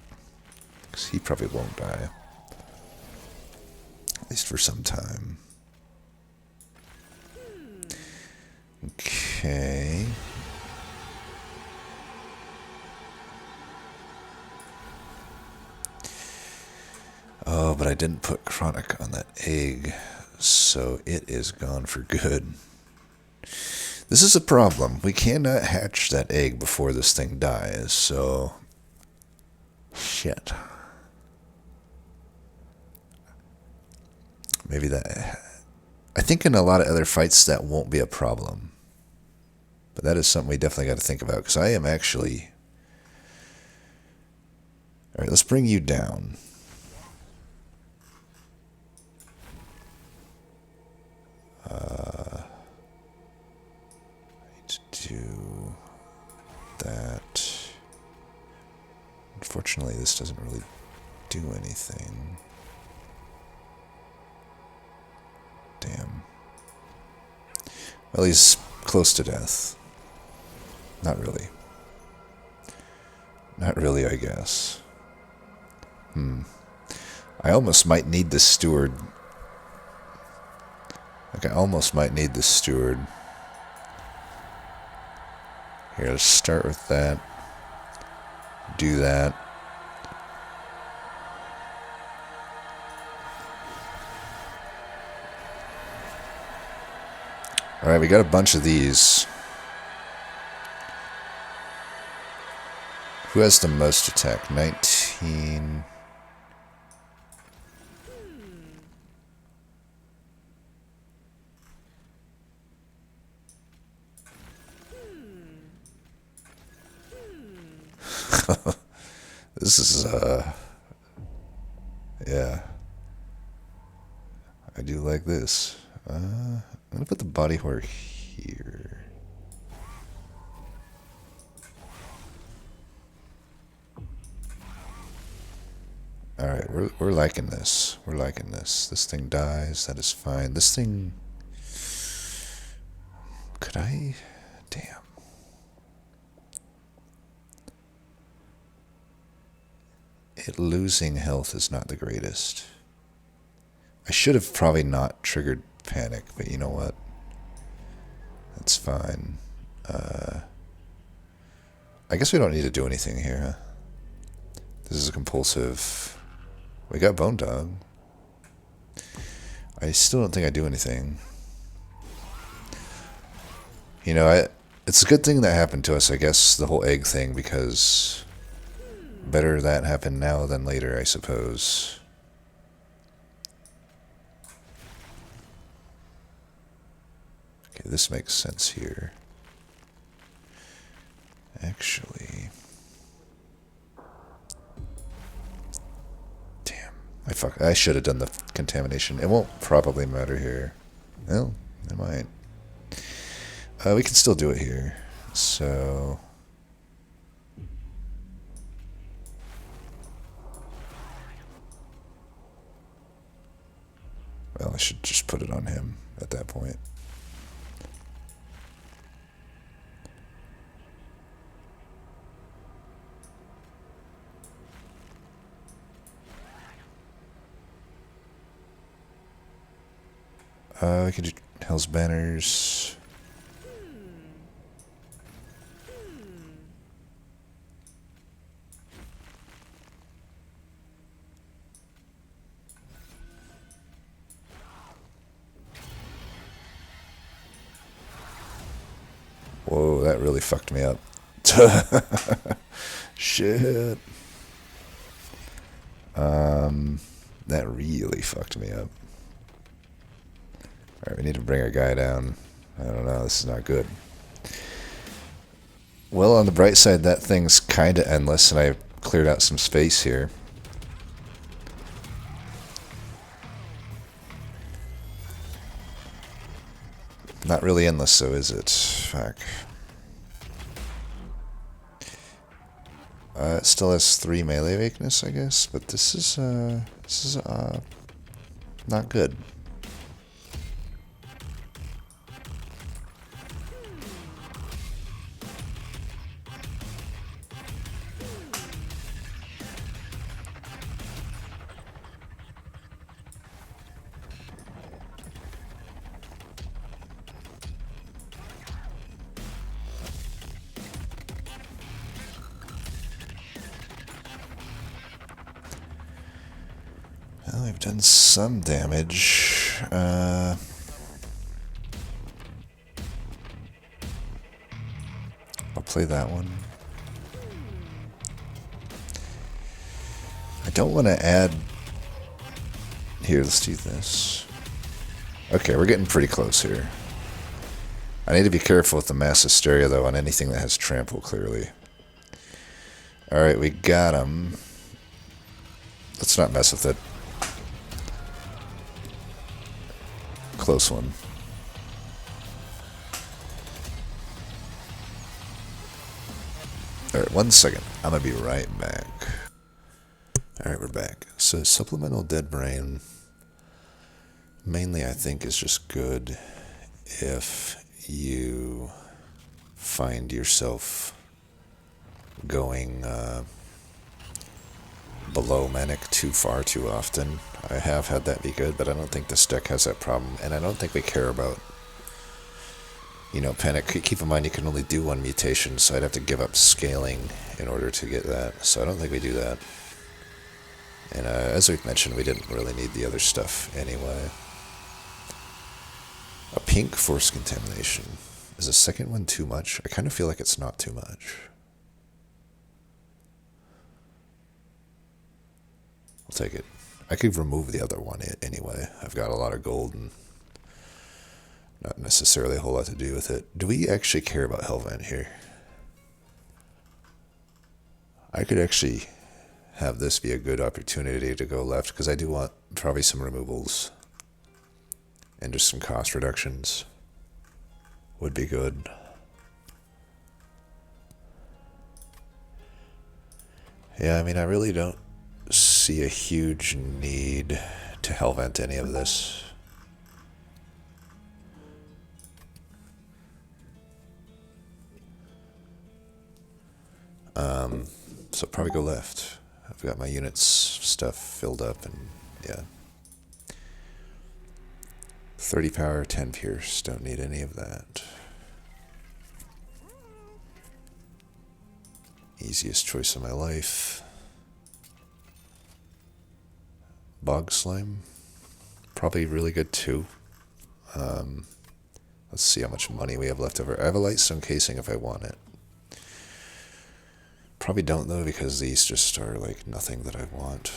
A: Because he probably won't die. At least for some time. Okay. Okay. Oh, but I didn't put Chronic on that egg, so it is gone for good. This is a problem. We cannot hatch that egg before this thing dies, so... Shit. Maybe that... I think in a lot of other fights that won't be a problem. But that is something we definitely got to think about, because I am actually... Alright, let's bring you down. I need to do that. Unfortunately, this doesn't really do anything. Damn. Well, he's close to death. Not really. Not really, I guess. I almost might need this steward. Like, I almost might need this steward. Here, let's start with that. Do that. Alright, we got a bunch of these. Who has the most attack? 19. This is, yeah. I do like this. I'm gonna put the body horror here. Alright, we're liking this. We're liking this. This thing dies, that is fine. This thing... Could I... Damn. It losing health is not the greatest. I should have probably not triggered panic, but you know what? That's fine. I guess we don't need to do anything here, huh? This is a compulsive... We got Bone Dog. I still don't think I do anything. You know, it's a good thing that happened to us, I guess, the whole egg thing, because... Better that happen now than later, I suppose. Okay, this makes sense here. Actually... Damn. I should have done the contamination. It won't probably matter here. Well, it might. We can still do it here. So... Well, I should just put it on him at that point. We could do Hell's Banners. Whoa, that really fucked me up. Shit. That really fucked me up. Alright, we need to bring our guy down. I don't know, this is not good. Well, on the bright side, that thing's kinda endless, and I cleared out some space here. Not really endless, though, is it? Fuck. It still has 3 melee weakness, I guess, but this is not good. I've done some damage. I'll play that one. I don't want to add... Here, let's do this. Okay, we're getting pretty close here. I need to be careful with the Mass Hysteria, though, on anything that has Trample, clearly. Alright, we got him. Let's not mess with it. Close one. Alright, 1 second. I'm gonna be right back. Alright, we're back. So, Supplemental Dead Brain, mainly I think is just good if you find yourself going below Manic too far too often. I have had that be good, but I don't think this deck has that problem, and I don't think we care about, Panic. Keep in mind you can only do one mutation, so I'd have to give up scaling in order to get that, so I don't think we do that. And as we've mentioned, we didn't really need the other stuff anyway. A pink Force Contamination. Is the second one too much? I kind of feel like it's not too much. I'll take it. I could remove the other one anyway. I've got a lot of gold and not necessarily a whole lot to do with it. Do we actually care about Hellvent here? I could actually have this be a good opportunity to go left, because I do want probably some removals and just some cost reductions would be good. Yeah, I mean, I really don't see a huge need to Hellvent any of this. So probably go left. I've got my units stuff filled up, and yeah. 30 power, 10 pierce. Don't need any of that. Easiest choice of my life. Bog Slime. Probably really good too. Let's see how much money we have left over. I have a Lightstone Casing if I want it. Probably don't though, because these just are like nothing that I want.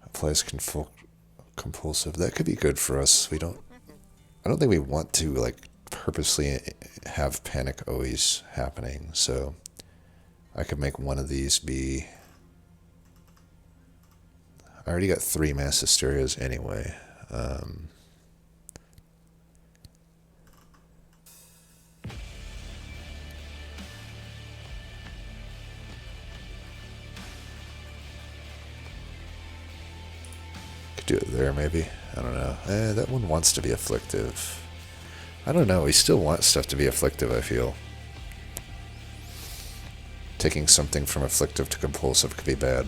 A: Applies compulsive. That could be good for us. I don't think we want to like purposely have Panic always happening. So I could make one of these be... I already got 3 Mass Hysterias anyway. Do it there, maybe. I don't know. That one wants to be afflictive. I don't know. We still want stuff to be afflictive, I feel. Taking something from afflictive to compulsive could be bad.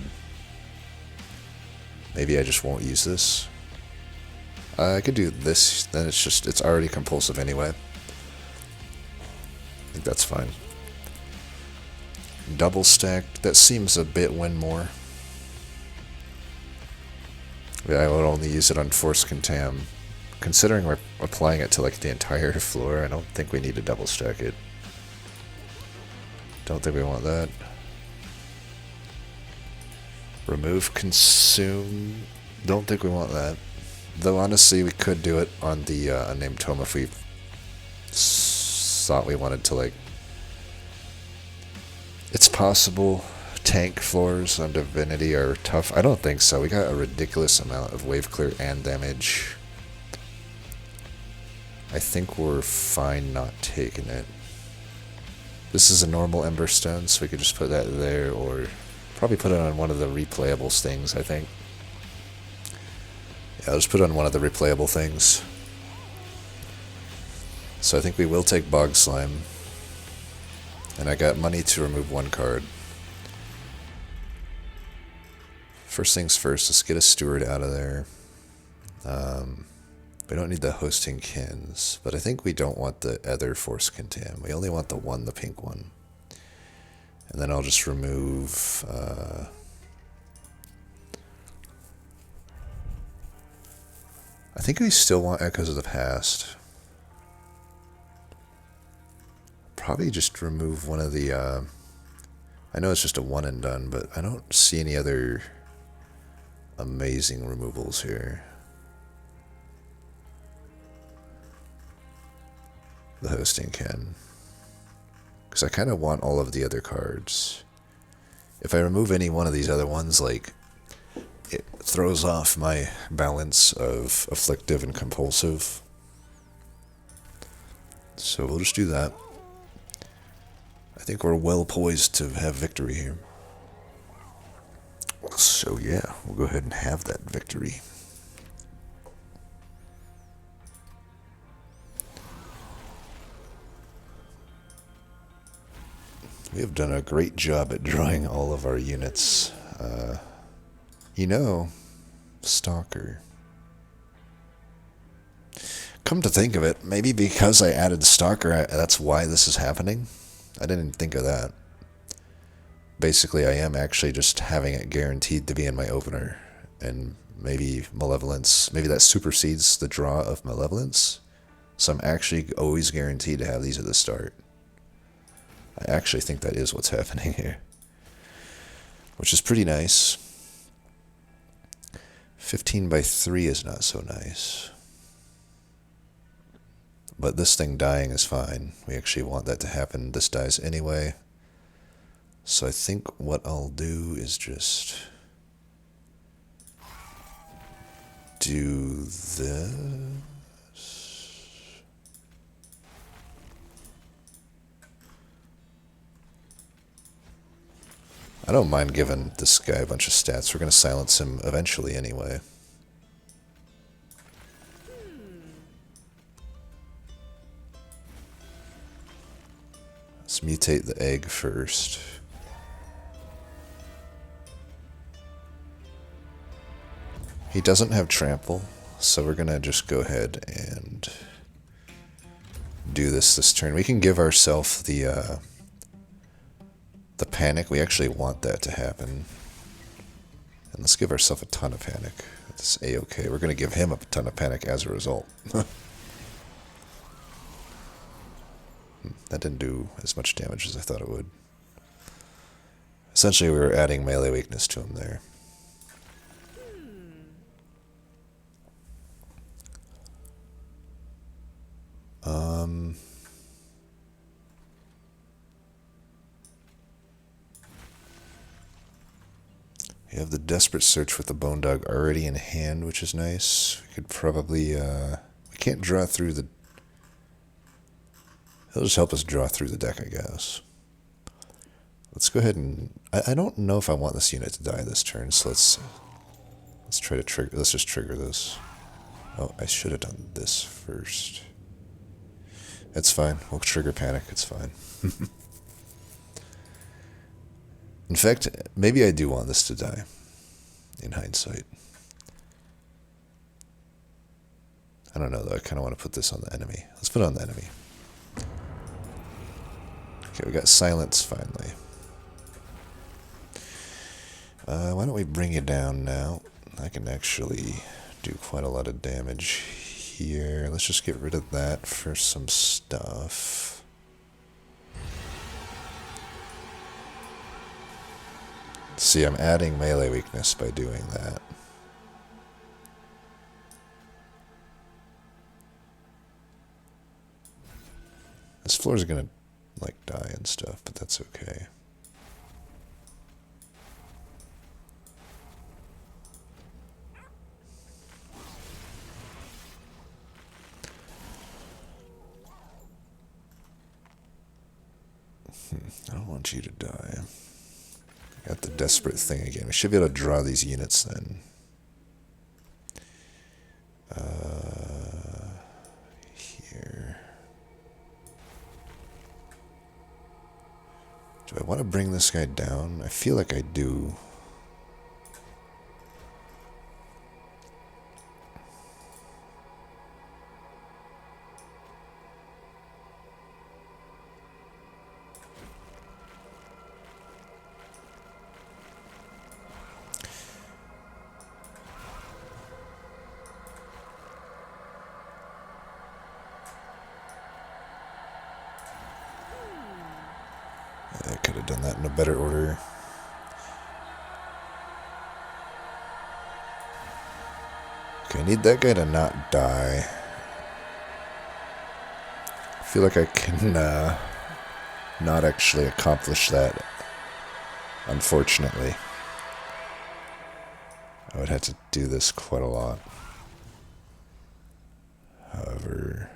A: Maybe I just won't use this. I could do this, then it's already compulsive anyway. I think that's fine. Double stacked, that seems a bit win more. Yeah, I would only use it on Force Contam. Considering we're applying it to like the entire floor, I don't think we need to double stack it. Don't think we want that. Remove Consume. Don't think we want that. Though honestly, we could do it on the Unnamed Tome if we thought we wanted to like... It's possible. Tank floors on Divinity are tough. I don't think so. We got a ridiculous amount of wave clear and damage. I think we're fine not taking it. This is a normal Emberstone, so we could just put that there, or probably put it on one of the replayable things, I think. Yeah, I'll just put it on one of the replayable things. So I think we will take Bog Slime. And I got money to remove 1 card. First things first, let's get a Steward out of there. We don't need the Hosting Kins, but I think we don't want the other Force Contam. We only want the pink one. And then I'll just remove... I think we still want Echoes of the Past. Probably just remove one of the... I know it's just a one and done, but I don't see any other amazing removals here. The hosting can. Because I kind of want all of the other cards. If I remove any one of these other ones, like, it throws off my balance of afflictive and compulsive. So we'll just do that. I think we're well poised to have victory here. So yeah, we'll go ahead and have that victory. We have done a great job at drawing all of our units. You know, Stalker. Come to think of it, maybe because I added Stalker, that's why this is happening. I didn't think of that. Basically, I am actually just having it guaranteed to be in my opener. And maybe Malevolence, maybe that supersedes the draw of Malevolence. So I'm actually always guaranteed to have these at the start. I actually think that is what's happening here. Which is pretty nice. 15 by 3 is not so nice. But this thing dying is fine. We actually want that to happen. This dies anyway. So I think what I'll do is just do this. I don't mind giving this guy a bunch of stats. We're going to silence him eventually anyway. Let's mutate the egg first. He doesn't have trample, so we're going to just go ahead and do this turn. We can give ourselves the panic. We actually want that to happen. And let's give ourselves a ton of panic. That's A-okay. We're going to give him a ton of panic as a result. That didn't do as much damage as I thought it would. Essentially, we were adding melee weakness to him there. You have the Desperate Search with the Bone Dog already in hand, which is nice. We could probably, we can't draw through the... He'll just help us draw through the deck, I guess. Let's go ahead and... I don't know if I want this unit to die this turn, so let's try to trigger... Let's just trigger this. Oh, I should have done this first. It's fine. We'll trigger panic. It's fine. In fact, maybe I do want this to die, in hindsight. I don't know, though. I kind of want to put this on the enemy. Let's put it on the enemy. Okay, we got silence, finally. Why don't we bring you down now? I can actually do quite a lot of damage here. Let's just get rid of that for some stuff. See, I'm adding melee weakness by doing that. This floor is gonna, like, die and stuff, but that's okay. I don't want you to die. Got the Desperate thing again. We should be able to draw these units then. Here. Do I want to bring this guy down? I feel like I do. have done that in a better order. Okay, I need that guy to not die. I feel like I can not actually accomplish that, unfortunately. I would have to do this quite a lot. However,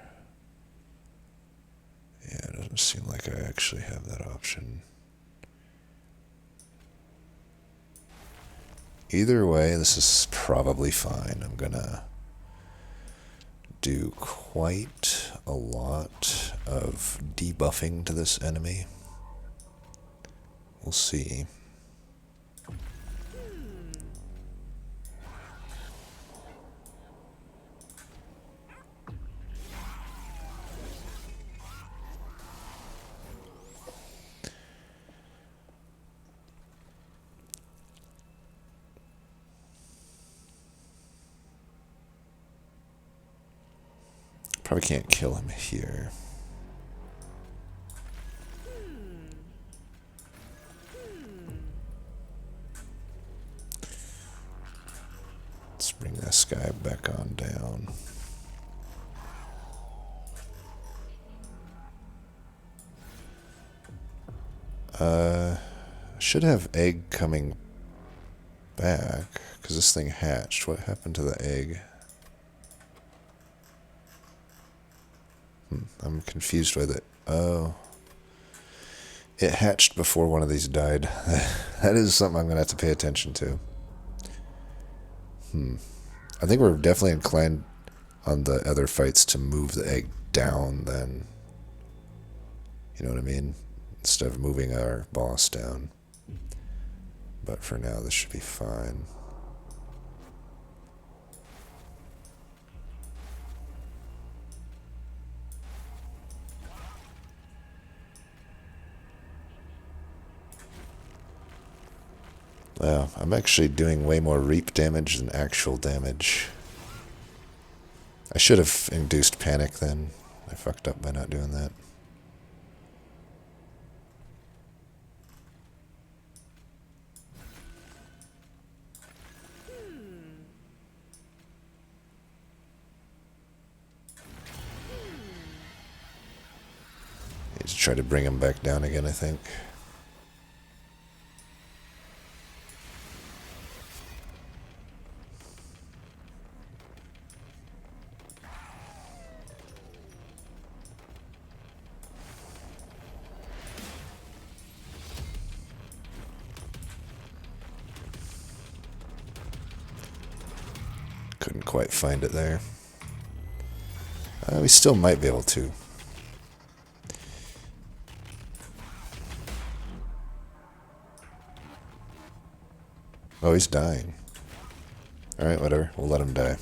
A: yeah, it doesn't seem like I actually have that option. Either way, this is probably fine. I'm gonna do quite a lot of debuffing to this enemy. We'll see. Probably can't kill him here. Let's bring this guy back on down. Should have egg coming back, because this thing hatched. What happened to the egg? I'm confused with it. Oh. It hatched before one of these died. That is something I'm going to have to pay attention to. I think we're definitely inclined on the other fights to move the egg down then. You know what I mean? Instead of moving our boss down. But for now, this should be fine. Wow, I'm actually doing way more reap damage than actual damage. I should have induced panic then. I fucked up by not doing that. Need to try to bring him back down again, I think. Couldn't quite find it there. We still might be able to. Oh, he's dying. Alright, whatever. We'll let him die.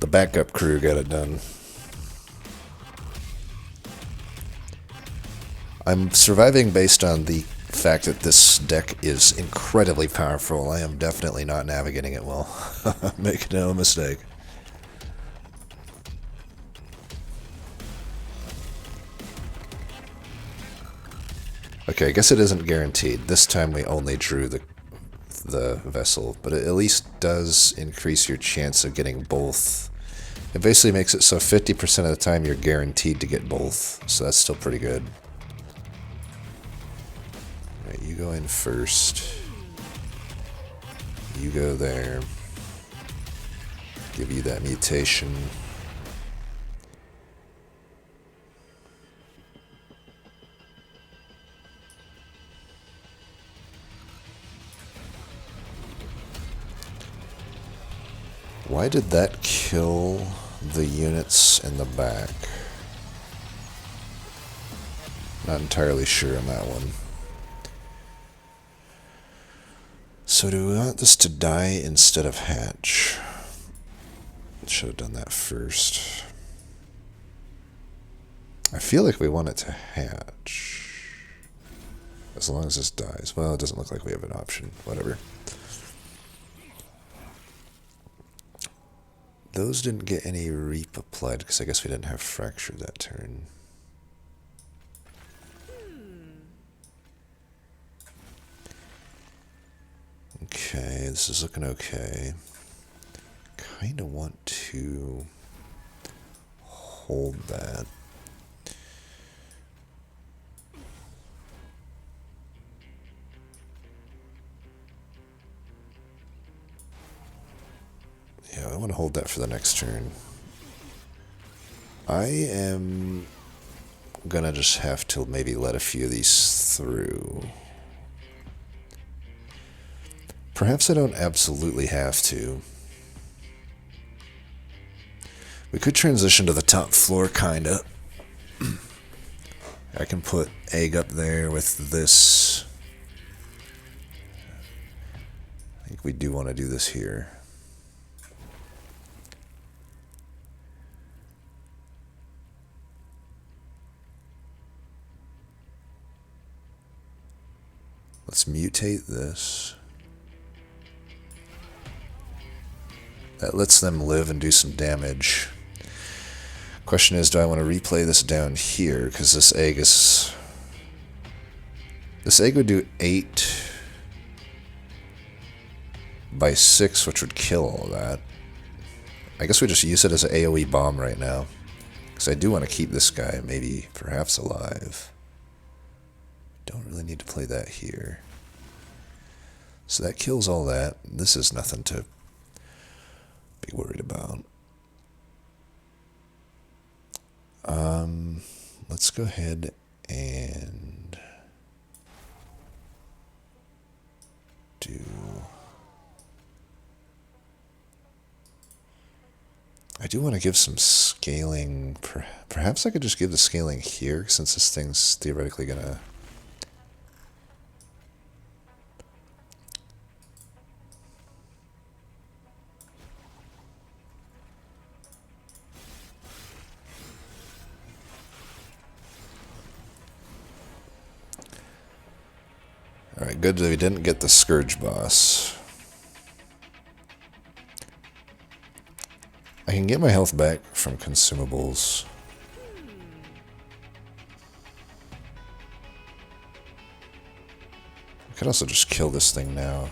A: The backup crew got it done. I'm surviving based on the fact that this deck is incredibly powerful. I am definitely not navigating it well. Make no mistake. Okay, I guess it isn't guaranteed. This time we only drew the vessel, but it at least does increase your chance of getting both. It basically makes it so 50% of the time you're guaranteed to get both, so that's still pretty good. Alright, you go in first. You go there. Give you that mutation. Why did that kill the units in the back? Not entirely sure on that one. So do we want this to die instead of hatch? Should have done that first. I feel like we want it to hatch. As long as this dies. Well, it doesn't look like we have an option. Whatever. Those didn't get any reap applied because I guess we didn't have fracture that turn. this is looking okay. Kind of want to hold that. Yeah, I want to hold that for the next turn. I am gonna just have to maybe let a few of these through. Perhaps I don't absolutely have to. We could transition to the top floor, kinda. I can put egg up there with this. I think we do want to do this here. Let's mutate this. That lets them live and do some damage. Question is, do I want to replay this down here? Because this egg is... This egg would do 8 by 6, which would kill all that. I guess we just use it as an AoE bomb right now. Because I do want to keep this guy, maybe, perhaps alive. Don't really need to play that here. So that kills all that. This is nothing to be worried about. Let's go ahead and do... I do want to give some scaling. Perhaps I could just give the scaling here, since this thing's theoretically gonna... Alright, good that we didn't get the Scourge boss. I can get my health back from consumables. I could also just kill this thing now,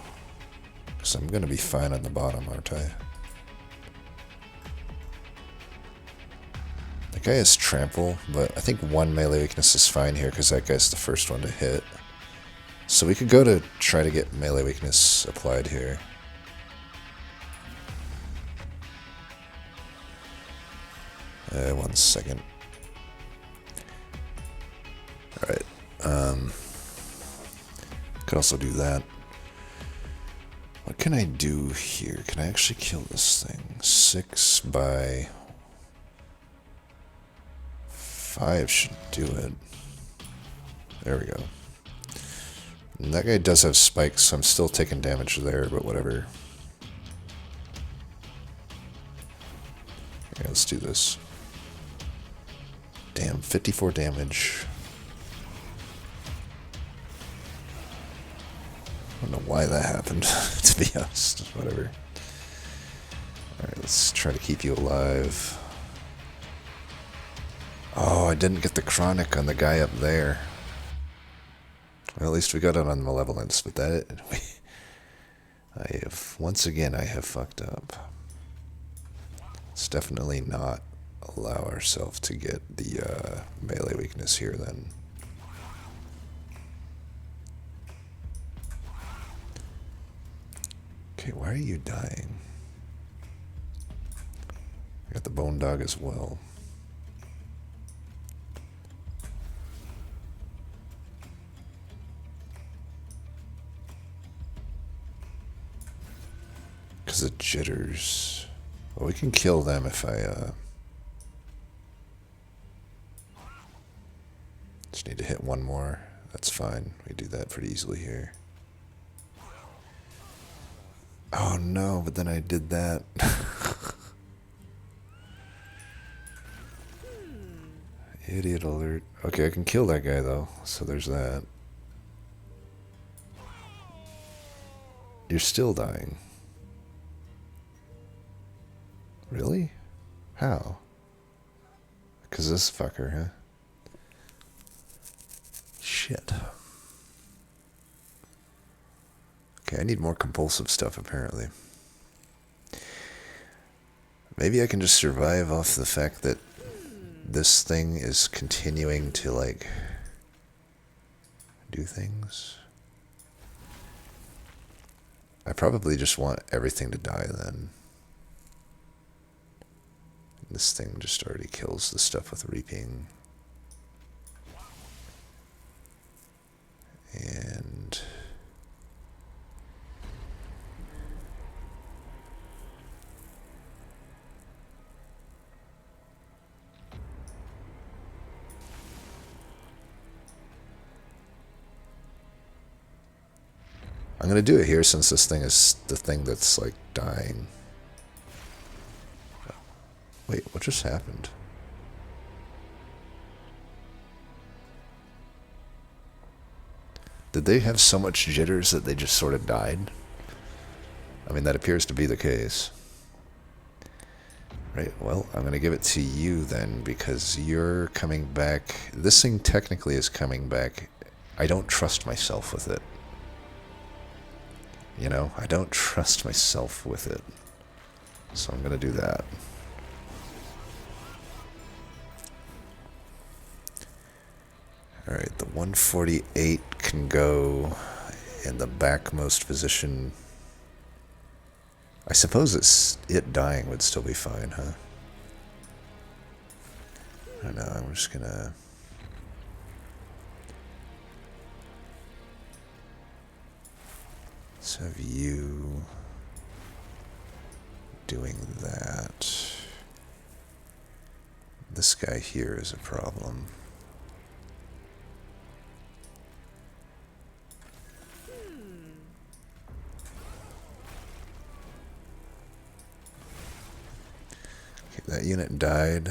A: because I'm going to be fine on the bottom, aren't I? That guy has trample, but I think 1 melee weakness is fine here, because that guy's the first one to hit. So we could go to try to get melee weakness applied here. One second. Alright. Could also do that. What can I do here? Can I actually kill this thing? 6 by 5 should do it. There we go. And that guy does have spikes, so I'm still taking damage there, but whatever. Okay, let's do this. Damn, 54 damage. I don't know why that happened, to be honest. Whatever. Alright, let's try to keep you alive. Oh, I didn't get the chronic on the guy up there. Well, at least we got it on Malevolence, but once again, I have fucked up. Let's definitely not allow ourselves to get the melee weakness here then. Okay, why are you dying? I got the bone dog as well. Because of jitters. Well, we can kill them if I just need to hit one more. That's fine. We do that pretty easily here. Oh no, but then I did that. Idiot alert. Okay, I can kill that guy though, so there's that. You're still dying. Really? How? Because this fucker, huh? Shit. Okay, I need more compulsive stuff, apparently. Maybe I can just survive off the fact that this thing is continuing to, like, do things. I probably just want everything to die then. This thing just already kills the stuff with reaping. And I'm going to do it here since this thing is the thing that's, like, dying. Wait, what just happened? Did they have so much jitters that they just sort of died? I mean, that appears to be the case. Right, well, I'm going to give it to you then, because you're coming back. This thing technically is coming back. I don't trust myself with it. You know, I don't trust myself with it. So I'm going to do that. Alright, the 148 can go in the backmost position. I suppose it dying would still be fine, huh? I don't know, I'm just gonna... Let's have you doing that. This guy here is a problem. Okay, that unit died,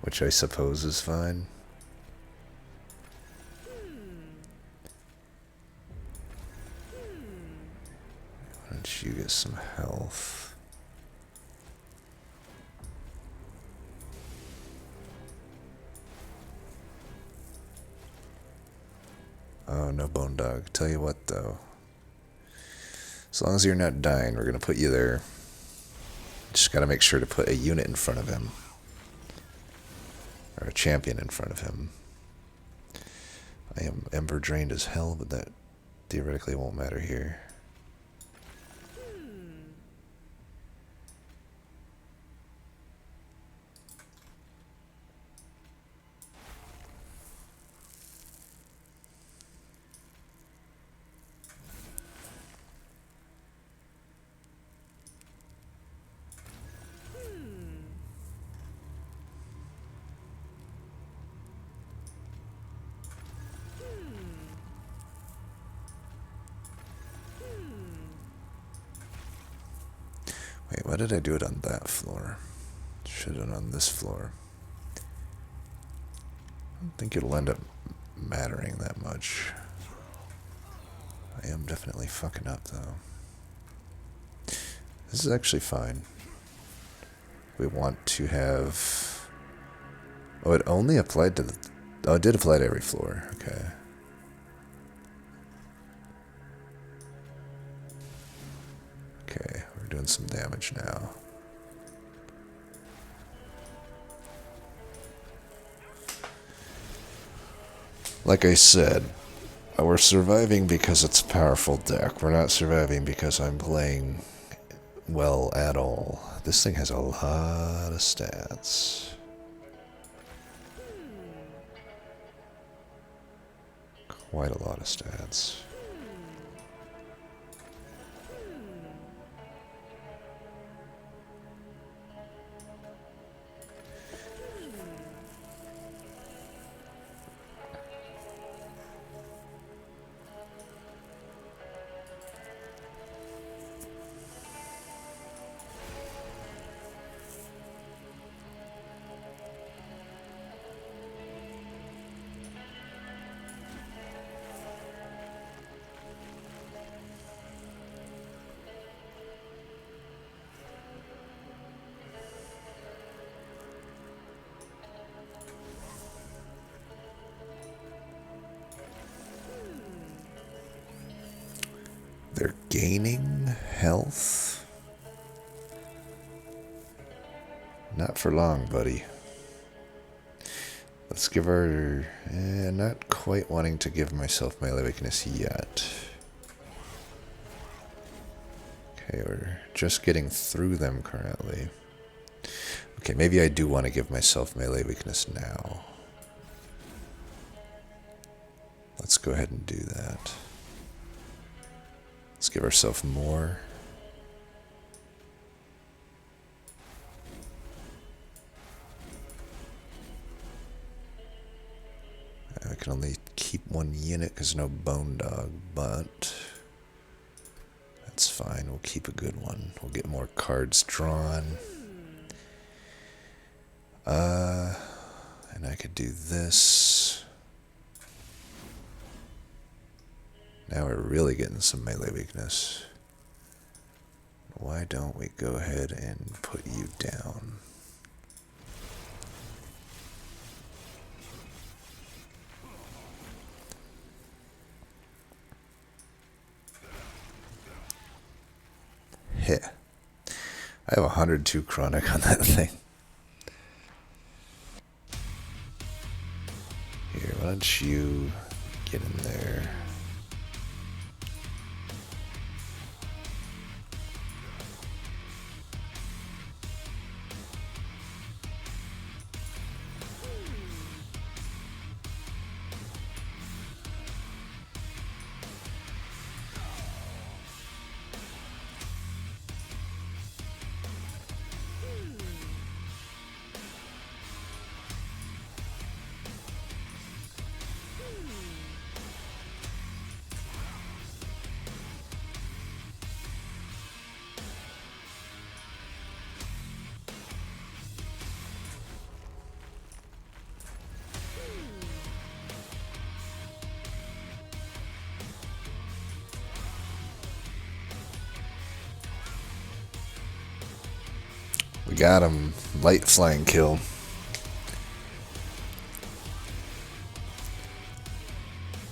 A: which I suppose is fine. Why don't you get some health? Oh, no bone dog. Tell you what, though. As long as you're not dying, we're going to put you there. Just got to make sure to put a unit in front of him. Or a champion in front of him. I am ember drained as hell, but that theoretically won't matter here. Wait, why did I do it on that floor? Should have done it on this floor. I don't think it'll end up mattering that much. I am definitely fucking up, though. This is actually fine. We want to have... Oh, it only applied to the... Oh, it did apply to every floor. Okay. Okay, we're doing some damage now. Like I said, we're surviving because it's a powerful deck. We're not surviving because I'm playing well at all. This thing has a lot of stats. Quite a lot of stats. They're gaining health. Not for long, buddy. Let's give our... not quite wanting to give myself melee weakness yet. Okay, we're just getting through them currently. Okay, maybe I do want to give myself melee weakness now. Let's go ahead and do that. Let's give ourselves more. I can only keep one unit because no bone dog, but that's fine. We'll keep a good one. We'll get more cards drawn. And I could do this. Now we're really getting some melee weakness. Why don't we go ahead and put you down? Heh. I have 102 chronic on that thing. Here, why don't you get in there? We got him. Light flying kill.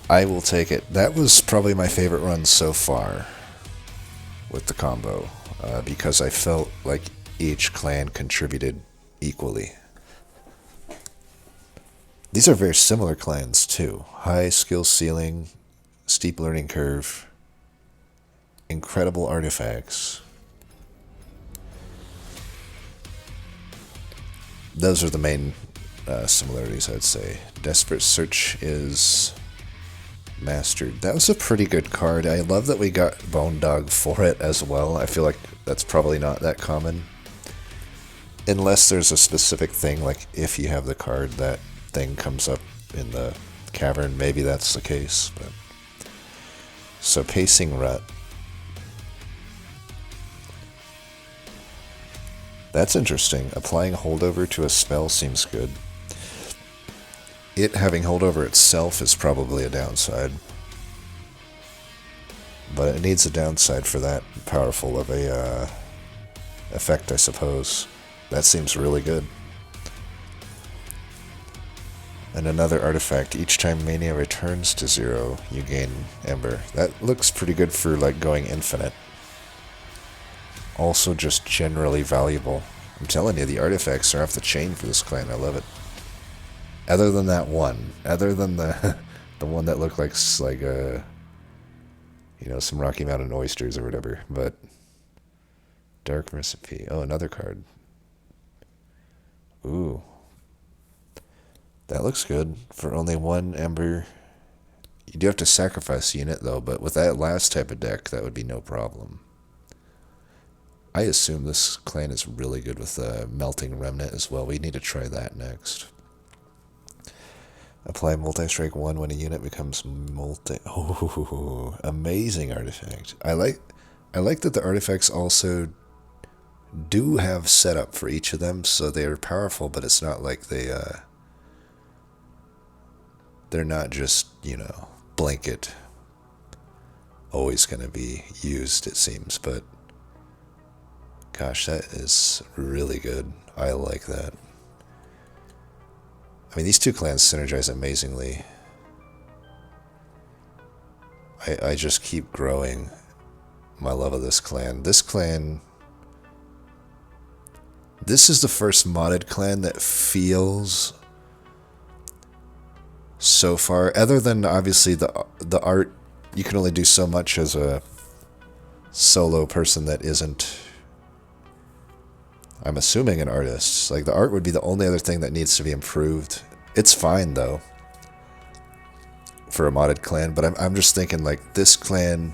A: I will take it. That was probably my favorite run so far with the combo, because I felt like each clan contributed equally. These are very similar clans too. High skill ceiling, steep learning curve, incredible artifacts. Those are the main similarities, I'd say. Desperate Search is mastered. That was a pretty good card. I love that we got Bone Dog for it as well. I feel like that's probably not that common. Unless there's a specific thing, like if you have the card, that thing comes up in the cavern. Maybe that's the case. But so Pacing Rut. That's interesting. Applying holdover to a spell seems good. It having holdover itself is probably a downside. But it needs a downside for that powerful of a effect, I suppose. That seems really good. And another artifact. Each time Mania returns to 0, you gain Ember. That looks pretty good for like going infinite. Also just generally valuable. I'm telling you, the artifacts are off the chain for this clan. I love it. Other than that one. Other than the the one that looked like some Rocky Mountain oysters or whatever. But Dark Recipe. Oh, another card. Ooh. That looks good. For only one Ember. You do have to sacrifice a unit though, but with that last type of deck, that would be no problem. I assume this clan is really good with Melting Remnant as well. We need to try that next. Apply Multi-Strike 1 when a unit becomes multi... Oh, amazing artifact. I like that the artifacts also do have setup for each of them, so they're powerful, but it's not like they're not just, blanket always going to be used, it seems, but gosh, that is really good. I like that. I mean, these two clans synergize amazingly. I just keep growing my love of this clan. This is the first modded clan that feels so far, other than obviously the art, you can only do so much as a solo person that isn't, I'm assuming, an artist. Like, the art would be the only other thing that needs to be improved. It's fine though for a modded clan, but I'm just thinking, like, this clan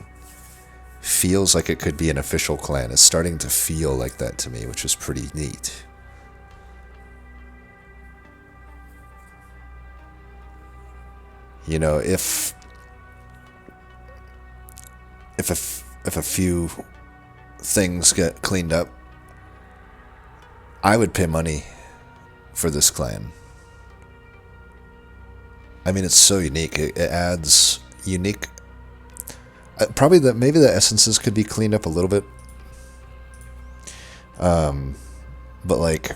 A: feels like it could be an official clan. It's starting to feel like that to me, which is pretty neat. You know, if a few things get cleaned up, I would pay money for this clan. I mean, it's so unique. It adds unique. Probably that maybe the essences could be cleaned up a little bit. But like,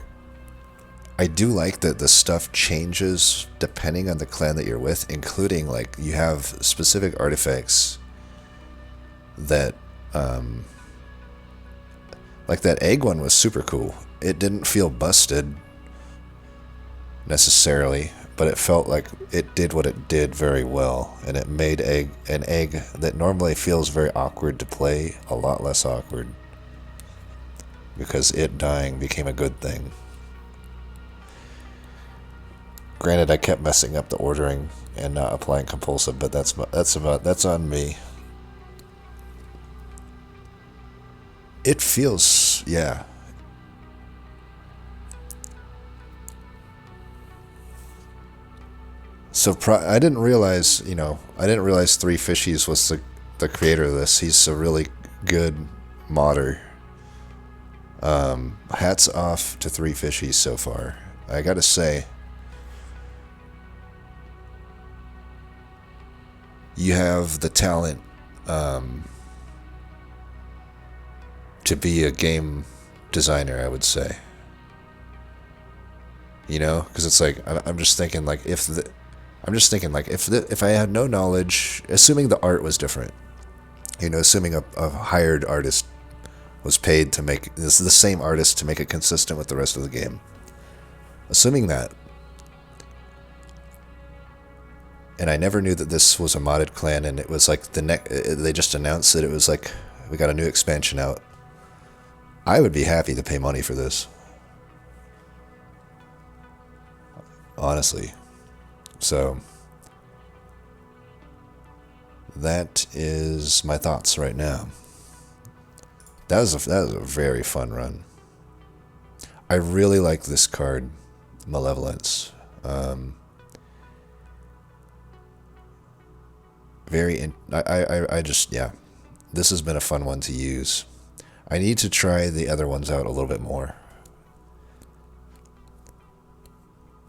A: I do like that the stuff changes depending on the clan that you're with, including, like, you have specific artifacts that, like that egg one was super cool. It didn't feel busted necessarily, but it felt like it did what it did very well, and it made an egg that normally feels very awkward to play a lot less awkward, because it dying became a good thing. Granted, I kept messing up the ordering and not applying compulsive, but that's on me. It feels, yeah. So I didn't realize, I didn't realize Three Fishies was the creator of this. He's a really good modder. Hats off to Three Fishies so far. I gotta say, you have the talent to be a game designer, I would say. Because it's like, I'm just thinking, like, if I had no knowledge, assuming the art was different, assuming a hired artist was paid to make this, the same artist to make it consistent with the rest of the game. Assuming that, and I never knew that this was a modded clan, and it was like they just announced that it was like, we got a new expansion out. I would be happy to pay money for this. Honestly. So, that is my thoughts right now. That was a very fun run. I really like this card, Malevolence. I just, yeah. This has been a fun one to use. I need to try the other ones out a little bit more.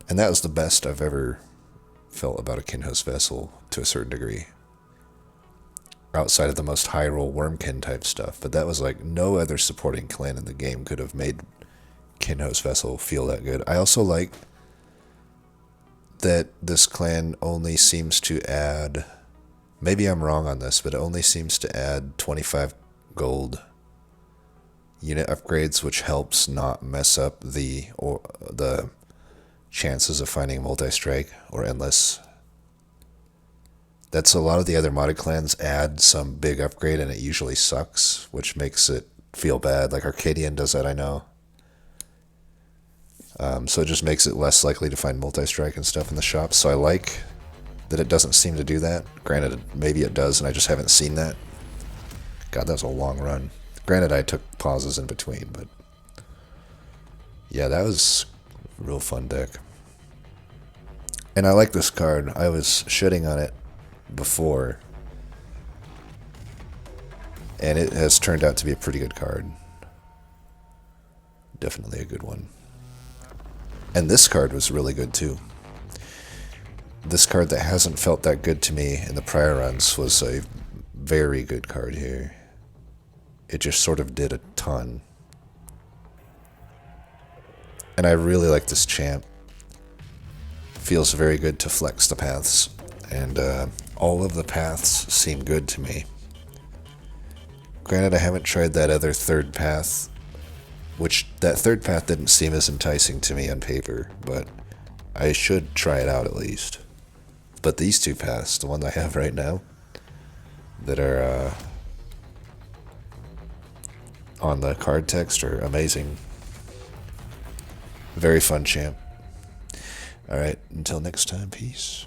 A: And that was the best I've ever felt about a Kinhos Vessel, to a certain degree. Outside of the most high roll Wormkin type stuff. But that was like, no other supporting clan in the game could have made Kinhos Vessel feel that good. I also like that this clan only seems to add, maybe I'm wrong on this, but it only seems to add 25 gold unit upgrades, which helps not mess up the chances of finding multi-strike or endless. That's a lot of the other modded clans add some big upgrade and it usually sucks, which makes it feel bad. Like Arcadian does that, I know. So it just makes it less likely to find multi-strike and stuff in the shop. So I like that it doesn't seem to do that. Granted, maybe it does and I just haven't seen that. God, that was a long run. Granted, I took pauses in between, but yeah, that was a real fun deck. And I like this card. I was shitting on it before, and it has turned out to be a pretty good card. Definitely a good one. And this card was really good too. This card that hasn't felt that good to me in the prior runs was a very good card here. It just sort of did a ton. And I really like this champ. Feels very good to flex the paths. And all of the paths seem good to me. Granted, I haven't tried that other third path, which that third path didn't seem as enticing to me on paper, but I should try it out at least. But these two paths, the one I have right now, that are on the card text, are amazing. Very fun champ. Alright, until next time, peace.